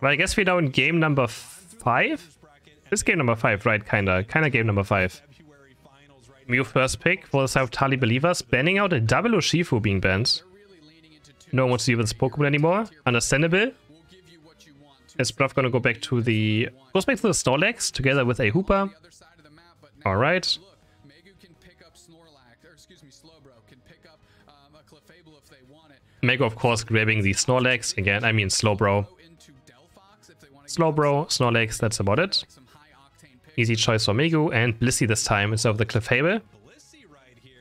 But I guess we're now in game number 5? This is game number 5, right? Kinda game number 5. Mew first pick for the side of Tali Believers. Banning out a double Urshifu being banned. No one wants to use this Pokemon anymore. Understandable. Is Bruff gonna go back to the... Goes back to the Snorlax together with a Hooper. Alright. Mego, of course, grabbing the Snorlax. Again, I mean Slowbro. Slowbro, Snorlax, that's about it. Easy choice for Megu. And Blissey this time instead of the Clefable.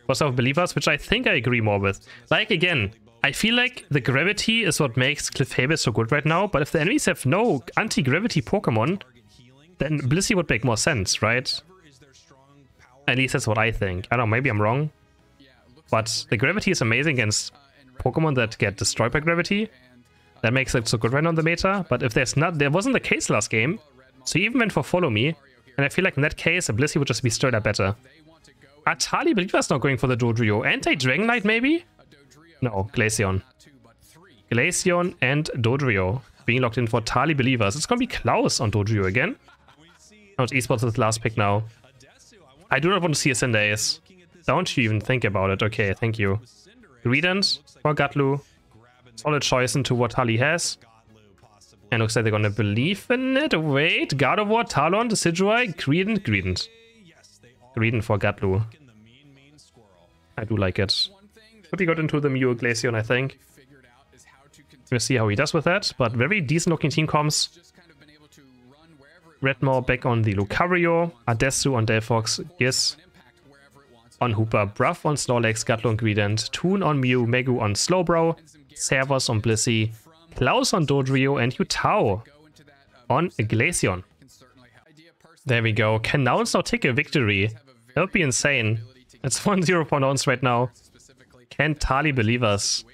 What's of Believers, which I think I agree more with. Like, again... I feel like the gravity is what makes Clefable so good right now, but if the enemies have no anti-gravity Pokemon, then Blissey would make more sense, right? At least that's what I think. I don't know, maybe I'm wrong. But the gravity is amazing against Pokemon that get destroyed by gravity. That makes it so good right now in the meta. But if there's not, there wasn't the case last game, so he even went for Follow Me. And I feel like in that case, a Blissey would just be straight up better. Atali Believer's not going for the Dodrio. Anti-Dragonite maybe? No, Glaceon. Glaceon and Dodrio being locked in for Tali Believers. It's going to be Klaus on Dodrio again. Nouns Esports is the last pick now. I do not want to see a Cinderace. Don't you even think about it. Okay, thank you. Greedent for Gatlu. Solid choice into what Tali has. And looks like they're going to believe in it. Wait, Gardevoir, Talon, Decidueye, Greedent, Greedent. Greedent for Gatlu. I do like it. Could be got into the Mew Glaceon, I think. We'll see how he does with that, but very decent looking team comms. Redmore back on the Lucario, Adesu on Delphox, Giz on Hooper, Bruff on Snorlax, Gatlu on Greedent, Toon on Mew, Megu on Slowbro, Servos on Blissey, Klaus on Dodrio, and Yutao on Glaceon. There we go. Can Nouns now take a victory? That would be insane. It's 1-0 for Nouns right now. Can Tali Believers?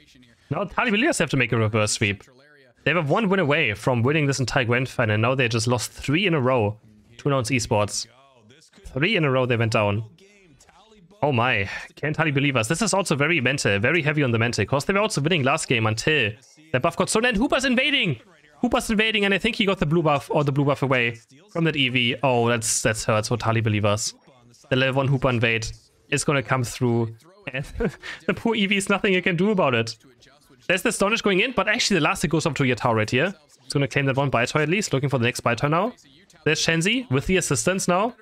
Now Tali Believers have to make a reverse sweep. They were 1 win away from winning this entire grand final, and now they just lost 3 in a row to Nouns Esports. 3 in a row they went down. Oh my, can Tali Believers? This is also very mental, very heavy on the mental, because they were also winning last game until the buff got stolen. And Hooper's invading! Hooper's invading, and I think he got the blue buff, or the blue buff away from that EV. Oh, that hurts for Tali Believers. The level 1 Hooper invade is going to come through. And the poor Eevee is nothing you can do about it. There's the Astonish going in, but actually the last hit goes up to Yutao right here. It's going to claim that one Baltoy at least, looking for the next Baltoy now. There's Shenzi with the assistance now,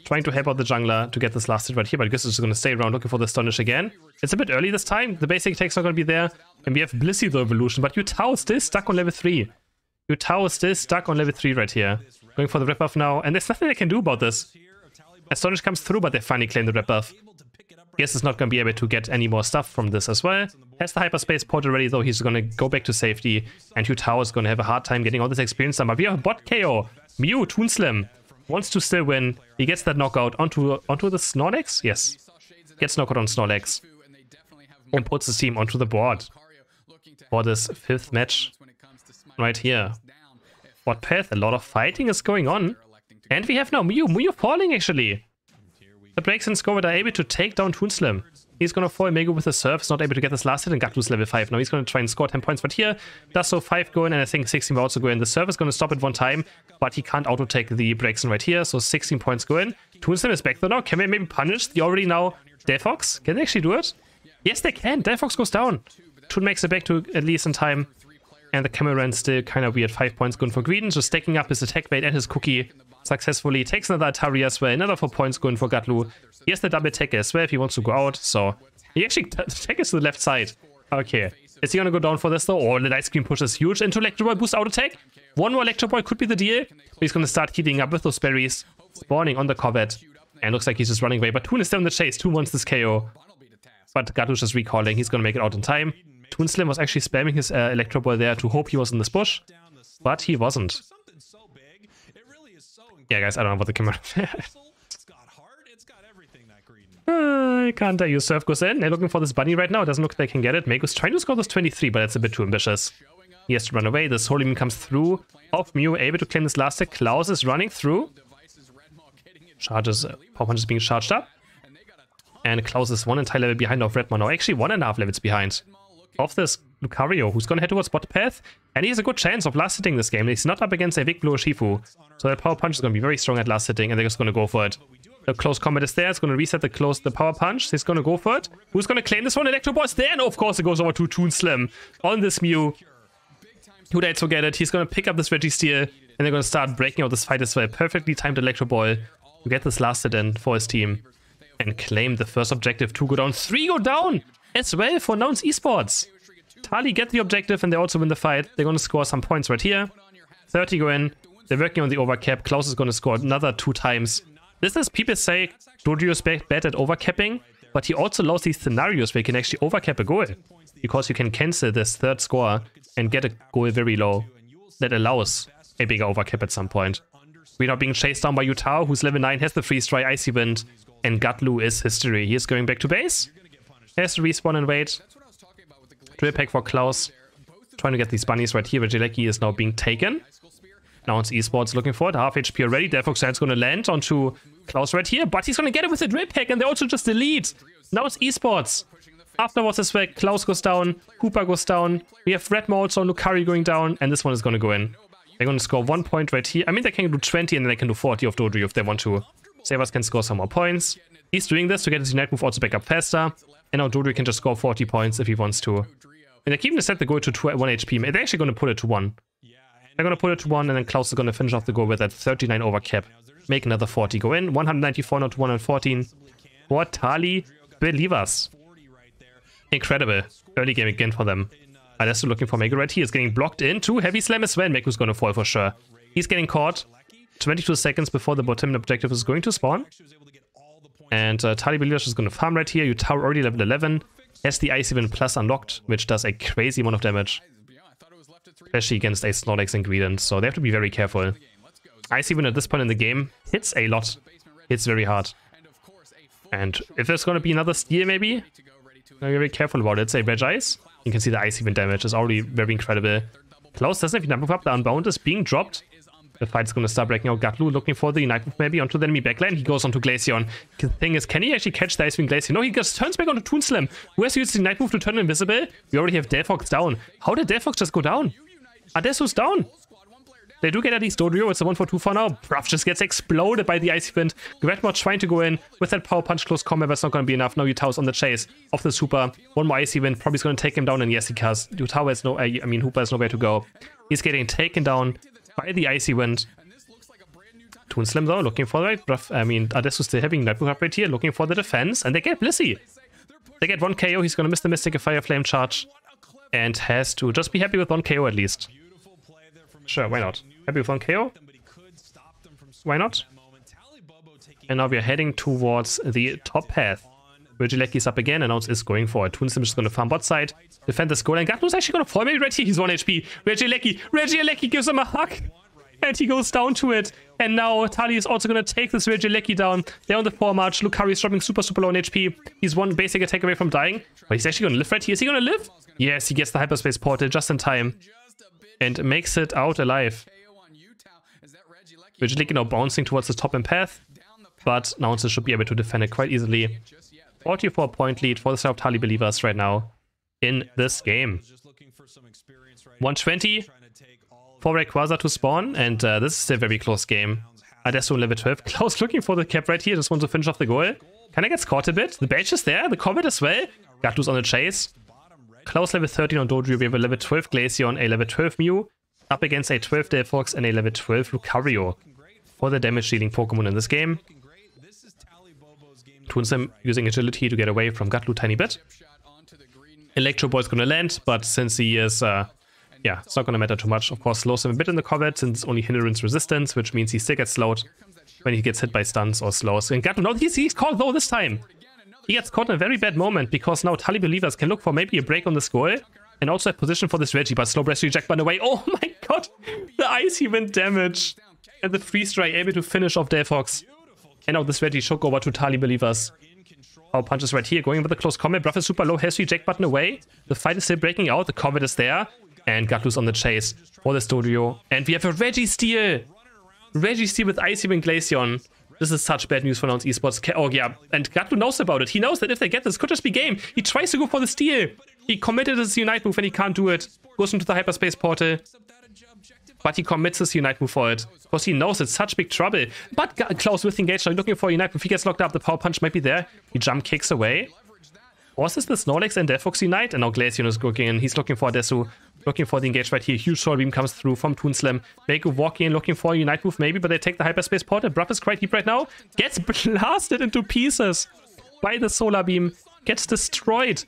trying to help out the jungler to get this last hit right here, but Giz is just going to stay around looking for the Astonish again. It's a bit early this time, the basic attack's not going to be there, and we have Blissey the evolution, but Yutao is still stuck on level 3. Yutao is still stuck on level 3 right here. Going for the rep buff now, and there's nothing they can do about this. Astonish comes through, but they finally claim the rep buff. Guess is not going to be able to get any more stuff from this as well. Has the hyperspace port already, though. He's going to go back to safety. And Utao is going to have a hard time getting all this experience done. But we have a bot KO. Mew, Toon Slim, wants to still win. He gets that knockout onto the Snorlax? Yes. Gets knockout on Snorlax. And puts his team onto the board for this 5th match. Right here. Bot path, a lot of fighting is going on. And we have now Mew. Mew falling, actually. The breaks and Scovet are able to take down Toon Slim. He's going to fall Mego with the surf. He's not able to get this last hit, and Gatlu's level 5. Now he's going to try and score 10 points. But here, does so 5 go in, and I think 16 will also go in. The surf is going to stop at one time, but he can't auto-take the breaks in right here. So 16 points go in. Toon Slim is back though now. Can we maybe punish the already now Delphox? Can they actually do it? Yes, they can. Delphox goes down. Toon makes it back to at least in time. And the Cameron still kind of weird. 5 points going for Greedent, just stacking up his attack bait and his cookie successfully. Takes another Atari as well. Another 4 points going for Gatlu. He has the double attack as well if he wants to go out. So he actually takes to the left side. Okay. Is he going to go down for this though? Oh, the Light Screen push is huge into Electro Ball. Boost out attack. One more Electro Ball could be the deal. But he's going to start heating up with those berries. Spawning on the Corvette. And looks like he's just running away. But Toon is still in the chase. Toon wants this KO. But Gatlu's just recalling. He's going to make it out in time. Toon Slim was actually spamming his Electro Ball there to hope he was in this bush. But he wasn't. Yeah, guys, I don't know what the camera... I can't tell you. Surf goes in. They're looking for this bunny right now. It doesn't look like they can get it. Mego's trying to score this 23, but that's a bit too ambitious. He has to run away. This Holy Moon comes through. Off Mew, able to claim this last tick. Klaus is running through. Charges, Power Punch is being charged up. And Klaus is 1 entire level behind of Redmon. Now, actually 1.5 levels behind of this Lucario, who's going to head towards bot path. And he has a good chance of last hitting this game. He's not up against a big blue Shifu. So that Power Punch is going to be very strong at last hitting, and they're just going to go for it. The close combat is there. It's going to reset the Power Punch. He's going to go for it. Who's going to claim this one? Electro Ball is there. And of course, it goes over to Toon Slim on this Mew. Who'd else forget it? He's going to pick up this Registeel, and they're going to start breaking out this fight as well. Perfectly timed Electro Ball to get this last hit in for his team. And claim the first objective. 2 go down. 3 go down as well for Nouns Esports. Tali get the objective, and they also win the fight. They're going to score some points right here. 30 go in. They're working on the overcap. Klaus is going to score another 2 times. This is, people say, Dojo is bad at overcapping, but he also allows these scenarios where you can actually overcap a goal. Because you can cancel this 3rd score and get a goal very low. That allows a bigger overcap at some point. We're now being chased down by Utao, who's level 9, has the freeze dry, Icy Wind, and Gatlu is history. He is going back to base. Has to respawn and wait. Drill pack for Klaus. Trying to get these bunnies right here, where Jalecki is now being taken. Nouns Esports looking for it. Half HP already. Delphox is going to land onto Klaus right here, but he's going to get it with the drill pack, and they also just delete. Nouns Esports. Afterwards as well, Klaus goes down, Hooper goes down. We have Redmo also, Lucario going down, and this one is going to go in. They're going to score 1 point right here. I mean, they can do 20 and then they can do 40 of Dojo if they want to. Sabers can score some more points. He's doing this to get his Unite move also back up faster. And now Dojo can just score 40 points if he wants to. And they're keeping the set the goal to 1 HP. They're actually going to put it to 1. They're going to put it to 1, and then Klaus is going to finish off the goal with that 39 overcap. Make another 40 go in. 194 not to 114. For Tali Believers. Incredible. Early game again for them. Adesso looking for Mega right here. Is getting blocked into. Heavy Slam as well. Meku's going to fall for sure. He's getting caught. 22 seconds before the bottom objective is going to spawn. And Tali Believers is going to farm right here. Utao already level 11. Has the Icy Wind Plus unlocked, which does a crazy amount of damage. Especially against a Snorlax and Greedent, so they have to be very careful. Icy Wind at this point in the game hits a lot. Hits very hard. And if there's going to be another steal maybe, be very careful about it. It's a Reg Ice. You can see the Icy Wind damage is already very incredible. Klaus doesn't have enough up. The Unbound is being dropped. The fight's going to start breaking out. Gatlu looking for the Unite move maybe onto the enemy backline. He goes onto Glaceon. The thing is, can he actually catch the Ice Wind Glaceon? No, he just turns back onto Toon Slim. Who has used the Unite move to turn invisible? We already have Delphox down. How did Delphox just go down? Adessu's down. They do get at least Dojo. It's a 1-for-2 for now. Bruff just gets exploded by the Icy Wind. Gretmore trying to go in with that Power Punch close combat, but it's not going to be enough. Now Utao's on the chase of the Super. One more Icy Wind. Probably going to take him down, and yes, he does. Utao has no... Hooper has nowhere to go. He's getting taken down by the Icy Wind. Toon Slim though, looking for the right Bruff. Adessu still having Nightmare up right here, looking for the defense, and they get Blissey. They get 1 KO. He's going to miss the Mystic Fire Flame charge. And has to just be happy with 1 KO at least. Sure, why not? Happy with 1 KO? Why not? And now we are heading towards the top path. Regilecki's up again, and Nouns is going for it. Toonslim is going to farm bot side, defend the skull, and Gatlu's actually going to fall maybe right here. He's 1 HP. Regilecki gives him a hug, and he goes down to it. And now Tali is also going to take this Regilecki down. They're on the 4 march. Lucario is dropping super low on HP. He's 1 basic attack away from dying. But he's actually going to live right here. Is he going to live? Yes, he gets the hyperspace portal just in time. And makes it out alive. Regilecki now bouncing towards the top end path. But Nouns should be able to defend it quite easily. 44-point lead for the side of Tali believers right now in this game. 120 for Rayquaza to spawn, and this is a very close game. Adesso level 12. Klaus looking for the cap right here, just wants to finish off the goal. Kind of gets caught a bit. The badge is there, the combat as well. Gatlu's on the chase. Klaus level 13 on Dodrio. We have a level 12 Glaceon, a level 12 Mew, up against a 12 Delphox and a level 12 Lucario for the damage dealing Pokemon in this game. Toonslim using agility to get away from Gatlu tiny bit. Electro Ball's gonna land, but since he is, yeah, it's not gonna matter too much. Of course, slows him a bit in the combat since it's only hindrance resistance, which means he still gets slowed when he gets hit by stuns or slows. And Gatlu, no, he's caught though this time. He gets caught in a very bad moment because now Tali believers can look for maybe a break on the skull and also have position for this Reggie, but slow breast reject button away. Oh my god, the icy wind damage and the freeze dry able to finish off Delphox. And now this Reggie shook over to Tali believers. Power punch is right here, going with the close combat. Bruff is super low, has reject button away. The fight is still breaking out, the combat is there. And Gatlu's on the chase for the studio. And we have a Registeel! Registeel with Icy Wind Glaceon. This is such bad news for Nouns Esports. Oh yeah, and Gatlu knows about it. He knows that if they get this, could just be game. He tries to go for the steal. He committed his Unite move and he can't do it. Goes into the hyperspace portal. But he commits his Unite move for it. Because he knows it's such big trouble. But Klaus with engaged, looking for a Unite move. He gets locked up. The power punch might be there. He jump kicks away. Forces the Snorlax and Delphox Unite. And now Glaceon is looking in. He's looking for Desu. Looking for the engage right here. Huge Soul Beam comes through from Toonslim. Mako walking in, looking for a Unite move maybe. But they take the hyperspace portal. Bruff is quite deep right now. Gets blasted into pieces by the Solar Beam. Gets destroyed.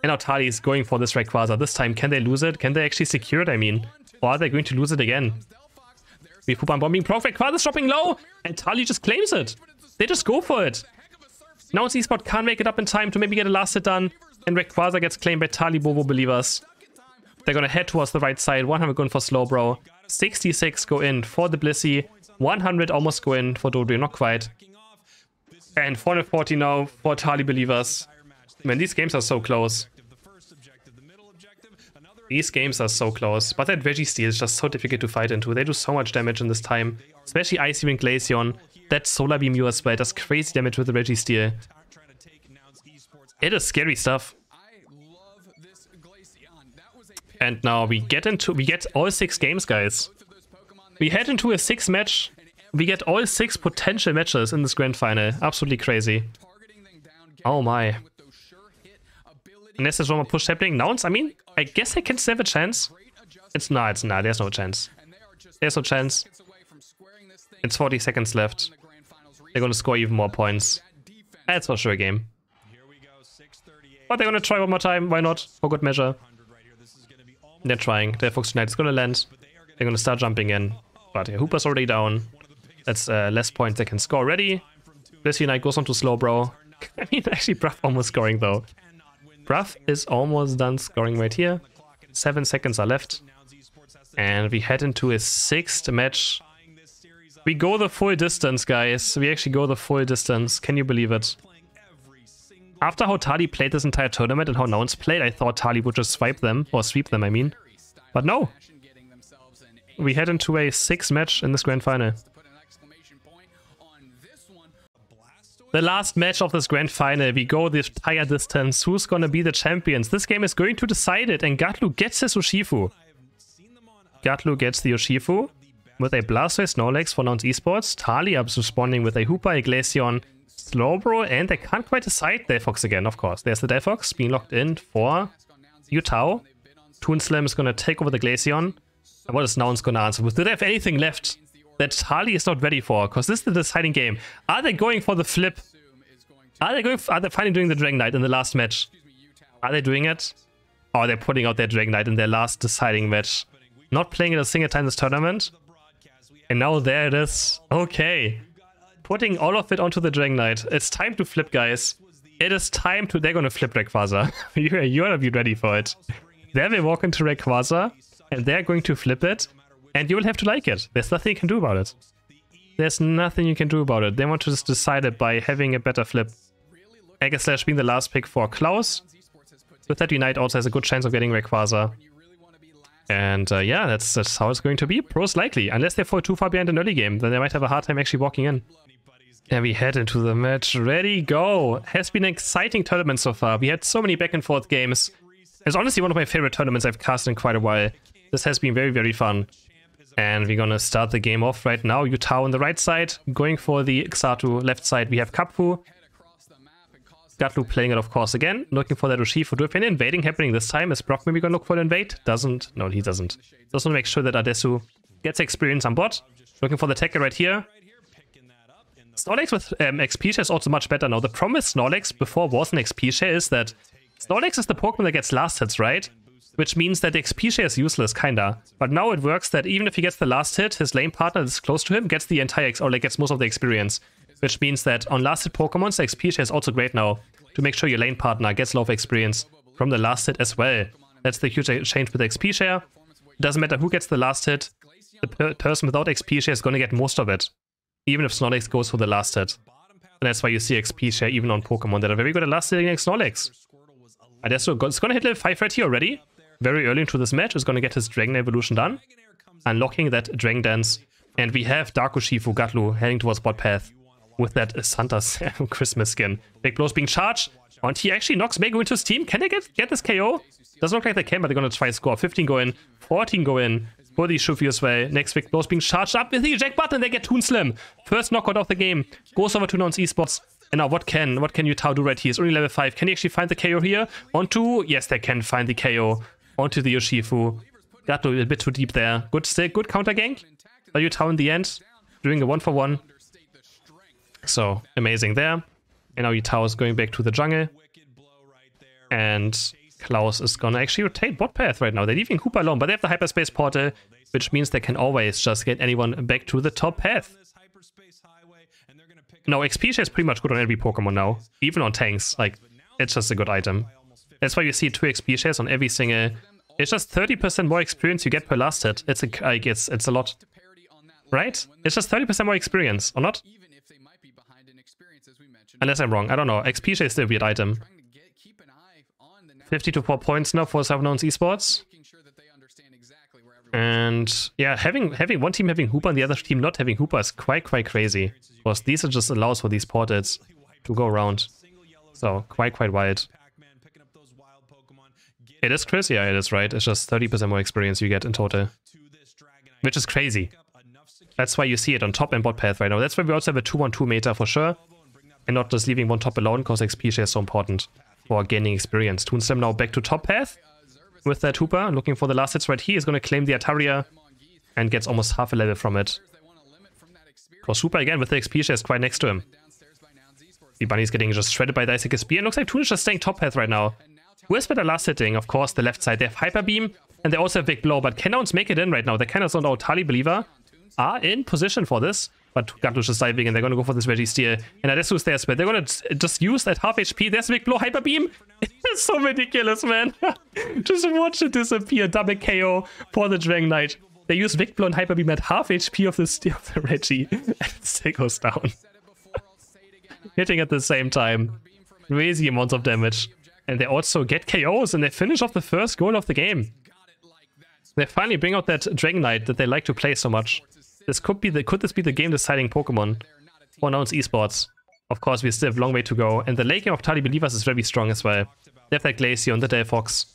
And now Tali is going for this Rayquaza. This time, can they lose it? Can they actually secure it, I mean? Or are they going to lose it again? We Pupan bombing proc, Rayquaza's dropping low, and Tali just claims it. They just go for it. Nouns Esports can't make it up in time to maybe get a last hit done, and Rayquaza gets claimed by Talibobo believers. They're gonna head towards the right side. 100 going for Slowbro. 66 go in for the Blissey. 100 almost go in for Dodrio, not quite. And 440 now for Tali believers. Man, these games are so close. These games are so close, but that Registeel is just so difficult to fight into. They do so much damage in this time, especially Icy Wind Glaceon. That Solar Beam U as well does crazy damage with the Registeel. It is scary stuff. And now we get all 6 games, guys. We head into a 6 match. We get all 6 potential matches in this grand final. Absolutely crazy. Oh my. Unless there's one more push happening. Nouns, I mean, I guess I can still have a chance. It's not, there's no chance. There's no chance. It's 40 seconds left. They're gonna score even more points. That's for sure a game. But they're gonna try one more time, why not? For good measure. They're trying. Delphox Unite is gonna land. They're gonna start jumping in. But yeah, Hooper's already down. That's less points they can score already. This Unite goes on to Slowbro. I mean, actually, Bruff almost scoring though. Bruff is almost done scoring right here. 7 seconds are left. And we head into a 6th match. We go the full distance, guys. We actually go the full distance. Can you believe it? After how Tali played this entire tournament and how Nouns played, I thought Tali would just sweep them, I mean. But no. We head into a 6th match in this grand final. The last match of this grand final, we go the entire distance. Who's gonna be the champions? This game is going to decide it, and Gatlu gets his Urshifu. Gatlu gets the Urshifu with a Blastoise Snorlax for Nouns Esports. Tali is responding with a Hoopa, a Glaceon, Slowbro, and they can't quite decide Delphox again, of course. There's the Delphox being locked in for Yutao. Toonslim is gonna take over the Glaceon. And what is Nouns gonna answer with? Do they have anything left that Tali is not ready for? Because this is the deciding game. Are they going for the flip? Are they finally doing the Dragonite in the last match? Are they doing it? Or are they putting out their Dragonite in their last deciding match? Not playing it a single time this tournament. And now there it is. Okay. Putting all of it onto the Dragonite. It's time to flip, guys. It is time to... They're going to flip Rayquaza. You gotta be ready for it. There they walk into Rayquaza, and they're going to flip it, and you will have to like it. There's nothing you can do about it. There's nothing you can do about it. They want to just decide it by having a better flip. Aegislash being the last pick for Klaus. With that, Unite also has a good chance of getting Rayquaza. And yeah, that's how it's going to be, most likely. Unless they fall too far behind an early game, then they might have a hard time actually walking in. And we head into the match. Ready, go. Has been an exciting tournament so far. We had so many back and forth games. It's honestly one of my favorite tournaments I've cast in quite a while. This has been very, very fun. And we're gonna start the game off right now. Yutao on the right side, going for the Xatu. Left side, we have Kapfu. Gatlu playing it, of course, again. Looking for that Urshifu. Do we have any invading happening this time? Is Brock maybe gonna look for the invade? Doesn't. No, he doesn't. Just want to make sure that Adesu gets experience on bot. Looking for the tackle right here. Snorlax with XP share is also much better now. The problem with Snorlax before was an XP share is that Snorlax is the Pokemon that gets last hits, right? Which means that the XP share is useless, kinda. But now it works that even if he gets the last hit, his lane partner that's close to him gets the entire, or like gets most of the experience. Which means that on last hit Pokemon, the XP share is also great now. To make sure your lane partner gets a lot of experience from the last hit as well. That's the huge change with the XP share. It doesn't matter who gets the last hit. The person without XP share is going to get most of it. Even if Snorlax goes for the last hit. And that's why you see XP share even on Pokemon that are very good at last hitting against Snorlax. Adesu, it's going to hit level 5 right here already. Very early into this match. Is going to get his Dragon Evolution done. Unlocking that Dragon Dance. And we have Dark Urshifu Gatlu heading towards bot path. With that Santa's Christmas skin. Big blows being charged. And he actually knocks Mego into his team. Can they get this KO? Doesn't look like they can, but they're going to try to score. 15 go in. 14 go in. For the Shufi as well. Next big blows being charged up with the eject button. They get Toon Slim. First knockout of the game. Goes over to Nouns Esports. And now what can Yutao do right here? It's only level 5. Can he actually find the KO here? Onto... Yes, they can find the KO. Onto the Urshifu. Got a bit too deep there. Good counter gank. But Yutao in the end. Doing a 1-for-1. So, amazing there. And now Yutao is going back to the jungle. And Klaus is gonna actually rotate bot path right now. They're leaving Hooper alone, but they have the hyperspace portal, which means they can always just get anyone back to the top path. No, XP share is pretty much good on every Pokemon now. Even on tanks. Like, it's just a good item. That's why you see 2 XP shares on every single... It's just 30% more experience you get per last hit. It's a lot. Right? It's just 30% more experience, or not? Unless I'm wrong. I don't know. XP share is still a weird item. 50 to 4 points now for Nouns Esports. And yeah, having one team having Hooper and the other team not having Hooper is quite crazy. Because these are just allows for these portals to go around. So quite wild. It is Chris? Yeah, it is, right. It's just 30% more experience you get in total. Which is crazy. That's why you see it on top and bot path right now. That's why we also have a 2-1-2 meta for sure. And not just leaving one top alone, because XP share is so important for gaining experience. Toon Slim now back to top path with that Hooper. Looking for the last hits right here. He's going to claim the Ataria and gets almost half a level from it. Because Hooper again with the XP share is quite next to him. The bunny's getting just shredded by Dicey XP. And looks like Toon is just staying top path right now. Who is better last hitting? Of course, the left side. They have Hyper Beam and they also have Big Blow. But can Nouns make it in right now? They cannot zone out. Talibobo are in position for this. But Gatlush is diving and they're going to go for this Reggie Steal. And Adesu is there as well. They're going to just use that half HP. There's a Big Blow, Hyper Beam. It's so ridiculous, man. Just watch it disappear. Double KO for the Dragon Knight. They use Big Blow and Hyper Beam at half HP of the Reggie. And it still goes down. Hitting at the same time. Crazy amounts of damage. And they also get KOs and they finish off the first goal of the game. They finally bring out that Dragon Knight that they like to play so much. This could this be the game-deciding Pokemon for Nouns Esports? Of course, we still have a long way to go, and the late game of Talibobo is very strong as well. They have that Glaceon, the Delphox.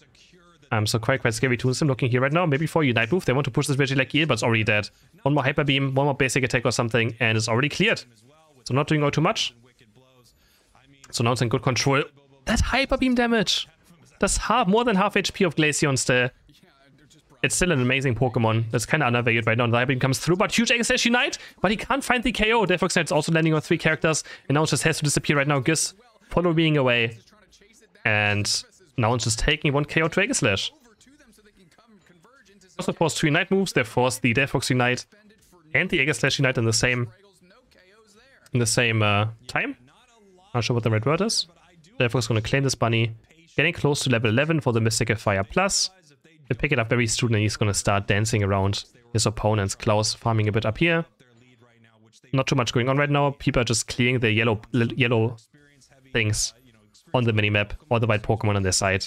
So quite scary Toon Slim looking here right now. Maybe for Unite move, they want to push this Regieleki, but it's already dead. One more Hyper Beam, one more basic attack or something, and it's already cleared. So not doing all too much. So Nouns in good control. That Hyper Beam damage! That's more than half HP of Glaceon still. It's still an amazing Pokemon. That's kind of undervalued right now. The Hyper Beam comes through, but huge Aegislash Unite! But he can't find the KO. Delphox Knight's also landing on 3 characters. And Nouns just has to disappear right now. Giz following away. And Nouns just taking 1 KO to Aegislash. Also forced 2 Unite moves. They forced the Delphox Unite and the Aegislash Unite in the same time. Not sure what the right word is. Therefore, it's going to claim this bunny. Getting close to level 11 for the Mystical Fire Plus. He'll pick it up very soon and he's going to start dancing around his opponents. Klaus farming a bit up here. Not too much going on right now. People are just clearing the yellow things on the minimap or the white Pokemon on their side.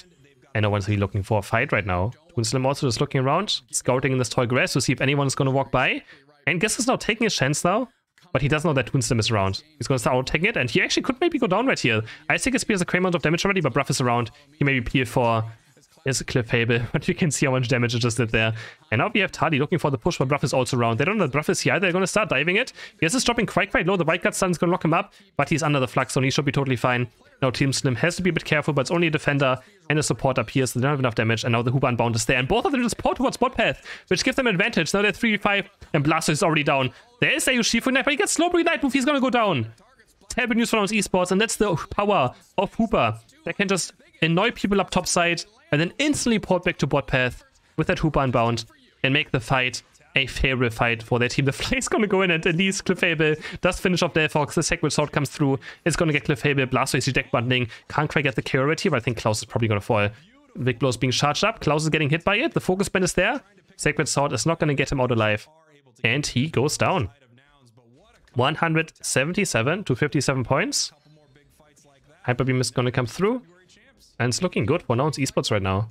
And no one's really looking for a fight right now. Toonslim also just looking around, scouting in this tall grass to see if anyone's going to walk by. And Guess is now taking his chance now. But he doesn't know that Toonslim is around. He's going to start taking it, and he actually could maybe go down right here. I think it's because a great amount of damage already, but Bruff is around. He maybe peel for his Clefable, but you can see how much damage it just did there. And now we have Tali looking for the push, but Bruff is also around. They don't know that Bruff is here either. They're going to start diving it. Yes, it's dropping quite low. The White Guard stun is going to lock him up, but he's under the Flux, so he should be totally fine. Now Team Slim has to be a bit careful, but it's only a defender and a support up here, so they don't have enough damage. And now the Hoopa Unbound is there, and both of them just pour towards bot path, which gives them advantage. Now they're 3v5, and Blaster is already down. There is a Urshifu Knife, but he gets Slowbro Night Move. He's going to go down. Terrible news for Nouns Esports, and that's the power of Hoopa. They can just annoy people up top side, and then instantly port back to bot path with that Hoopa Unbound, and make the fight a favorable fight for their team. The Fly is going to go in, and at least Clefable does finish off Delphox. The Sacred Sword comes through. It's going to get Clefable. Blastoise is deck bundling. Can't quite get the KO right here, but I think Klaus is probably going to fall. Big Blow is being charged up. Klaus is getting hit by it. The Focus Band is there. Sacred Sword is not going to get him out alive. And he goes down. 177 to 57 points. Hyper Beam is going to come through. And it's looking good for Nouns Esports right now.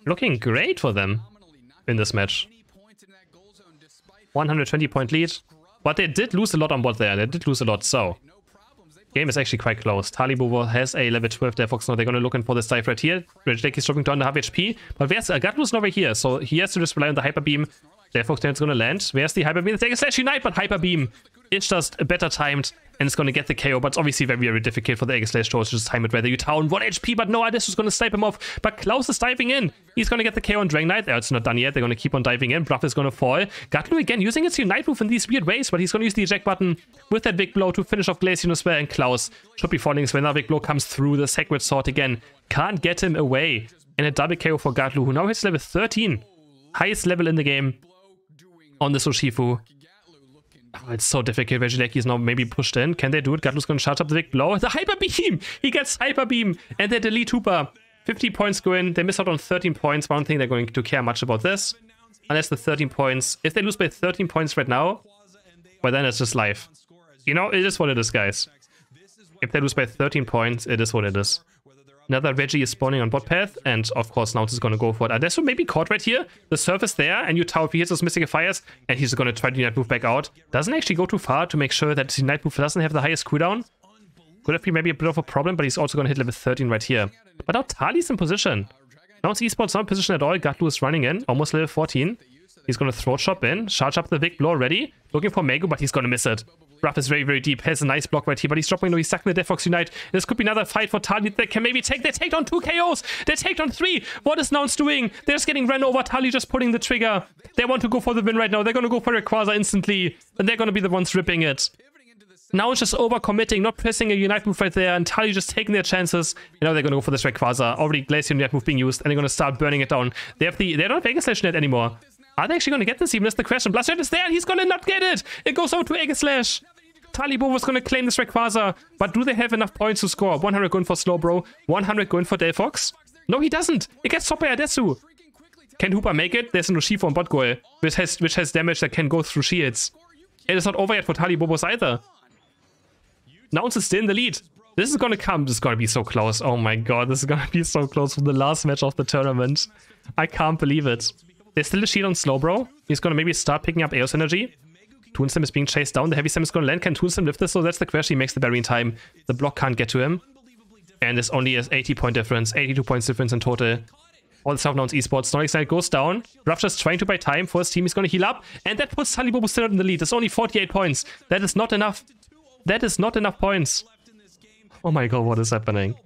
Looking great for them in this match. 120 point lead. But they did lose a lot on bot there. They did lose a lot, so game is actually quite close. Talibobo has a level 12 Delphox now. They're going to look in for this dive right here. Regideki is dropping down to half HP. But there's a Gatlus over here, so he has to just rely on the Hyper Beam. Delphox then is going to land. Where's the Hyper Beam? The Slash Unite, but Hyper Beam is just better timed. And it's going to get the KO, but it's obviously very difficult for the Slash to just time it whether you town 1 HP, but no, this is going to snipe him off. But Klaus is diving in. He's going to get the KO on Dragonite. It's not done yet. They're going to keep on diving in. Bruff is going to fall. Gatlu again using its Unite move in these weird ways, but he's going to use the eject button with that Big Blow to finish off Glaceon as well. And Klaus should be falling when another Big Blow comes through. The Sacred Sword again can't get him away. And a double KO for Gatlu, who now hits level 13. Highest level in the game on the Urshifu. Oh, it's so difficult. Regideki is now maybe pushed in. Can they do it? Gatlu's going to charge up the Big Blow. The Hyper Beam! He gets Hyper Beam! And they delete Hoopa. 50 points go in. They miss out on 13 points. I don't think they're going to care much about this. Unless the 13 points... If they lose by 13 points right now, well then it's just life. You know, it is what it is, guys. If they lose by 13 points, it is what it is. Another Reggie is spawning on bot path, and of course Nouns is going to go for it. Adesso may be caught right here. The surf is there, and Utao, if he hits those Mystical Fires, and he's going to try to Unite move back out. Doesn't actually go too far to make sure that the Unite move doesn't have the highest cooldown. Could have been maybe a bit of a problem, but he's also going to hit level 13 right here. But now Tali's in position. Nouns Esports not in position at all. Gatlu is running in, almost level 14. He's going to Throat Chop in, charge up the Big Blow already. Looking for Mego, but he's going to miss it. Bruff is very deep, has a nice block right here, but he's dropping, he's stuck in the Delphox Unite. This could be another fight for Tali. They can maybe take, they take down 2 KOs. They take down 3. What is Nouns doing? They're just getting ran over. Tali just pulling the trigger. They want to go for the win right now. They're going to go for Rayquaza instantly, and they're going to be the ones ripping it. Now it's just overcommitting, not pressing a Unite move right there, and Tali just taking their chances. And now they're going to go for this Rayquaza. Already Glaceon Unite move being used, and they're going to start burning it down. They don't have Aegislash net anymore. Are they actually going to get this? Even that's the question. Blastoise is there, and he's going to not get it. It goes out to Aegislash. Talibobo was going to claim this Rayquaza, but do they have enough points to score? 100 going for Slowbro, 100 going for Delphox. No, he doesn't. It gets stopped by Adesu. Can Hoopa make it? There's an Urshifu on bot goal, which has damage that can go through shields. It is not over yet for Talibobos either. Nouns is still in the lead. This is going to come. This is going to be so close. Oh my god, this is going to be so close from the last match of the tournament. I can't believe it. There's still a shield on Slowbro. He's going to maybe start picking up Eos Energy. Toonslim is being chased down. The Heavy Slam is going to land. Can Toonslim lift this? So that's the question. He makes the berry in time. The block can't get to him. And there's only an 80 point difference. 82 points difference in total. All the stuff Nouns Esports. Snorlax Knight goes down. Ruff just trying to buy time for his team. He's going to heal up. And that puts Talibobo still in the lead. It's only 48 points. That is not enough. That is not enough points. Oh my god, what is happening?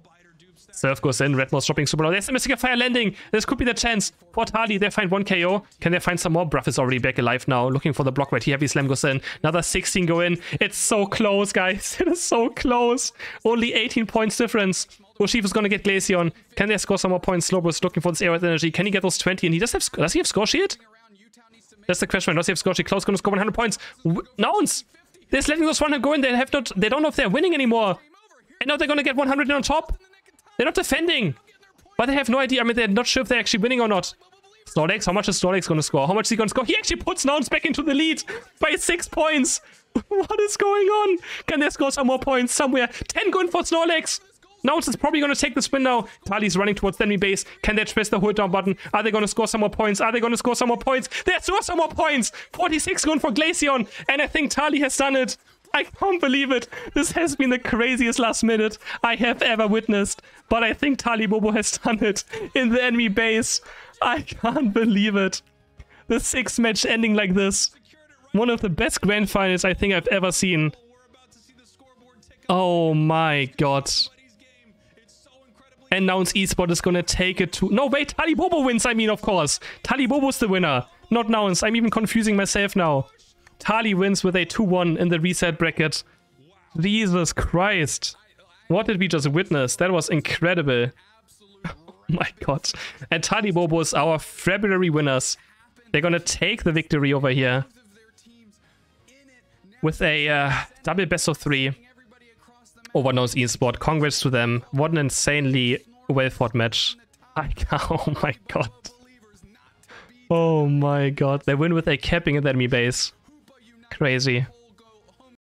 Surf goes in, Redmore's dropping super low. There's a Mystical Fire landing. This could be the chance for Tali. They find 1 KO. Can they find some more? Bruff is already back alive now, looking for the block right here. Heavy Slam goes in. Another 16 go in. It's so close, guys. It is so close. Only 18 points difference. Urshifu's gonna get Glaceon. Can they score some more points? Slowbro's looking for this Air Energy. Can he get those 20? And he does he have Score Shield? That's the question. Does he have Score Shield? Klaus gonna score 100 points. Nouns! They're letting those 100 go in. They don't know if they're winning anymore. And now they're gonna get 100 in on top. They're not defending. But they have no idea. I mean, they're not sure if they're actually winning or not. Snorlax, how much is Snorlax going to score? How much is he going to score? He actually puts Nouns back into the lead by 6 points. What is going on? Can they score some more points somewhere? 10 going for Snorlax. Nouns is probably going to take the spin now. Tali's running towards the enemy base. Can they press the hold down button? Are they going to score some more points? Are they going to score some more points? They score some more points. 46 going for Glaceon. And I think Tali has done it. I can't believe it. This has been the craziest last minute I have ever witnessed. But I think Talibobo has done it in the enemy base. I can't believe it. The 6th match ending like this. One of the best grand finals I think I've ever seen. Oh my god. And Nouns Esports is gonna take it to... No, wait, Talibobo wins, I mean, of course. Talibobo's the winner, not Nouns. I'm even confusing myself now. Tali wins with a 2-1 in the reset bracket. Jesus Christ. What did we just witness? That was incredible. Oh my god. And Talibobo is our Februrary winners. They're gonna take the victory over here. With a double best of 3 over Nouns Esports. Congrats to them. What an insanely well-fought match. Oh my god. Oh my god. They win with a capping in the enemy base. Crazy.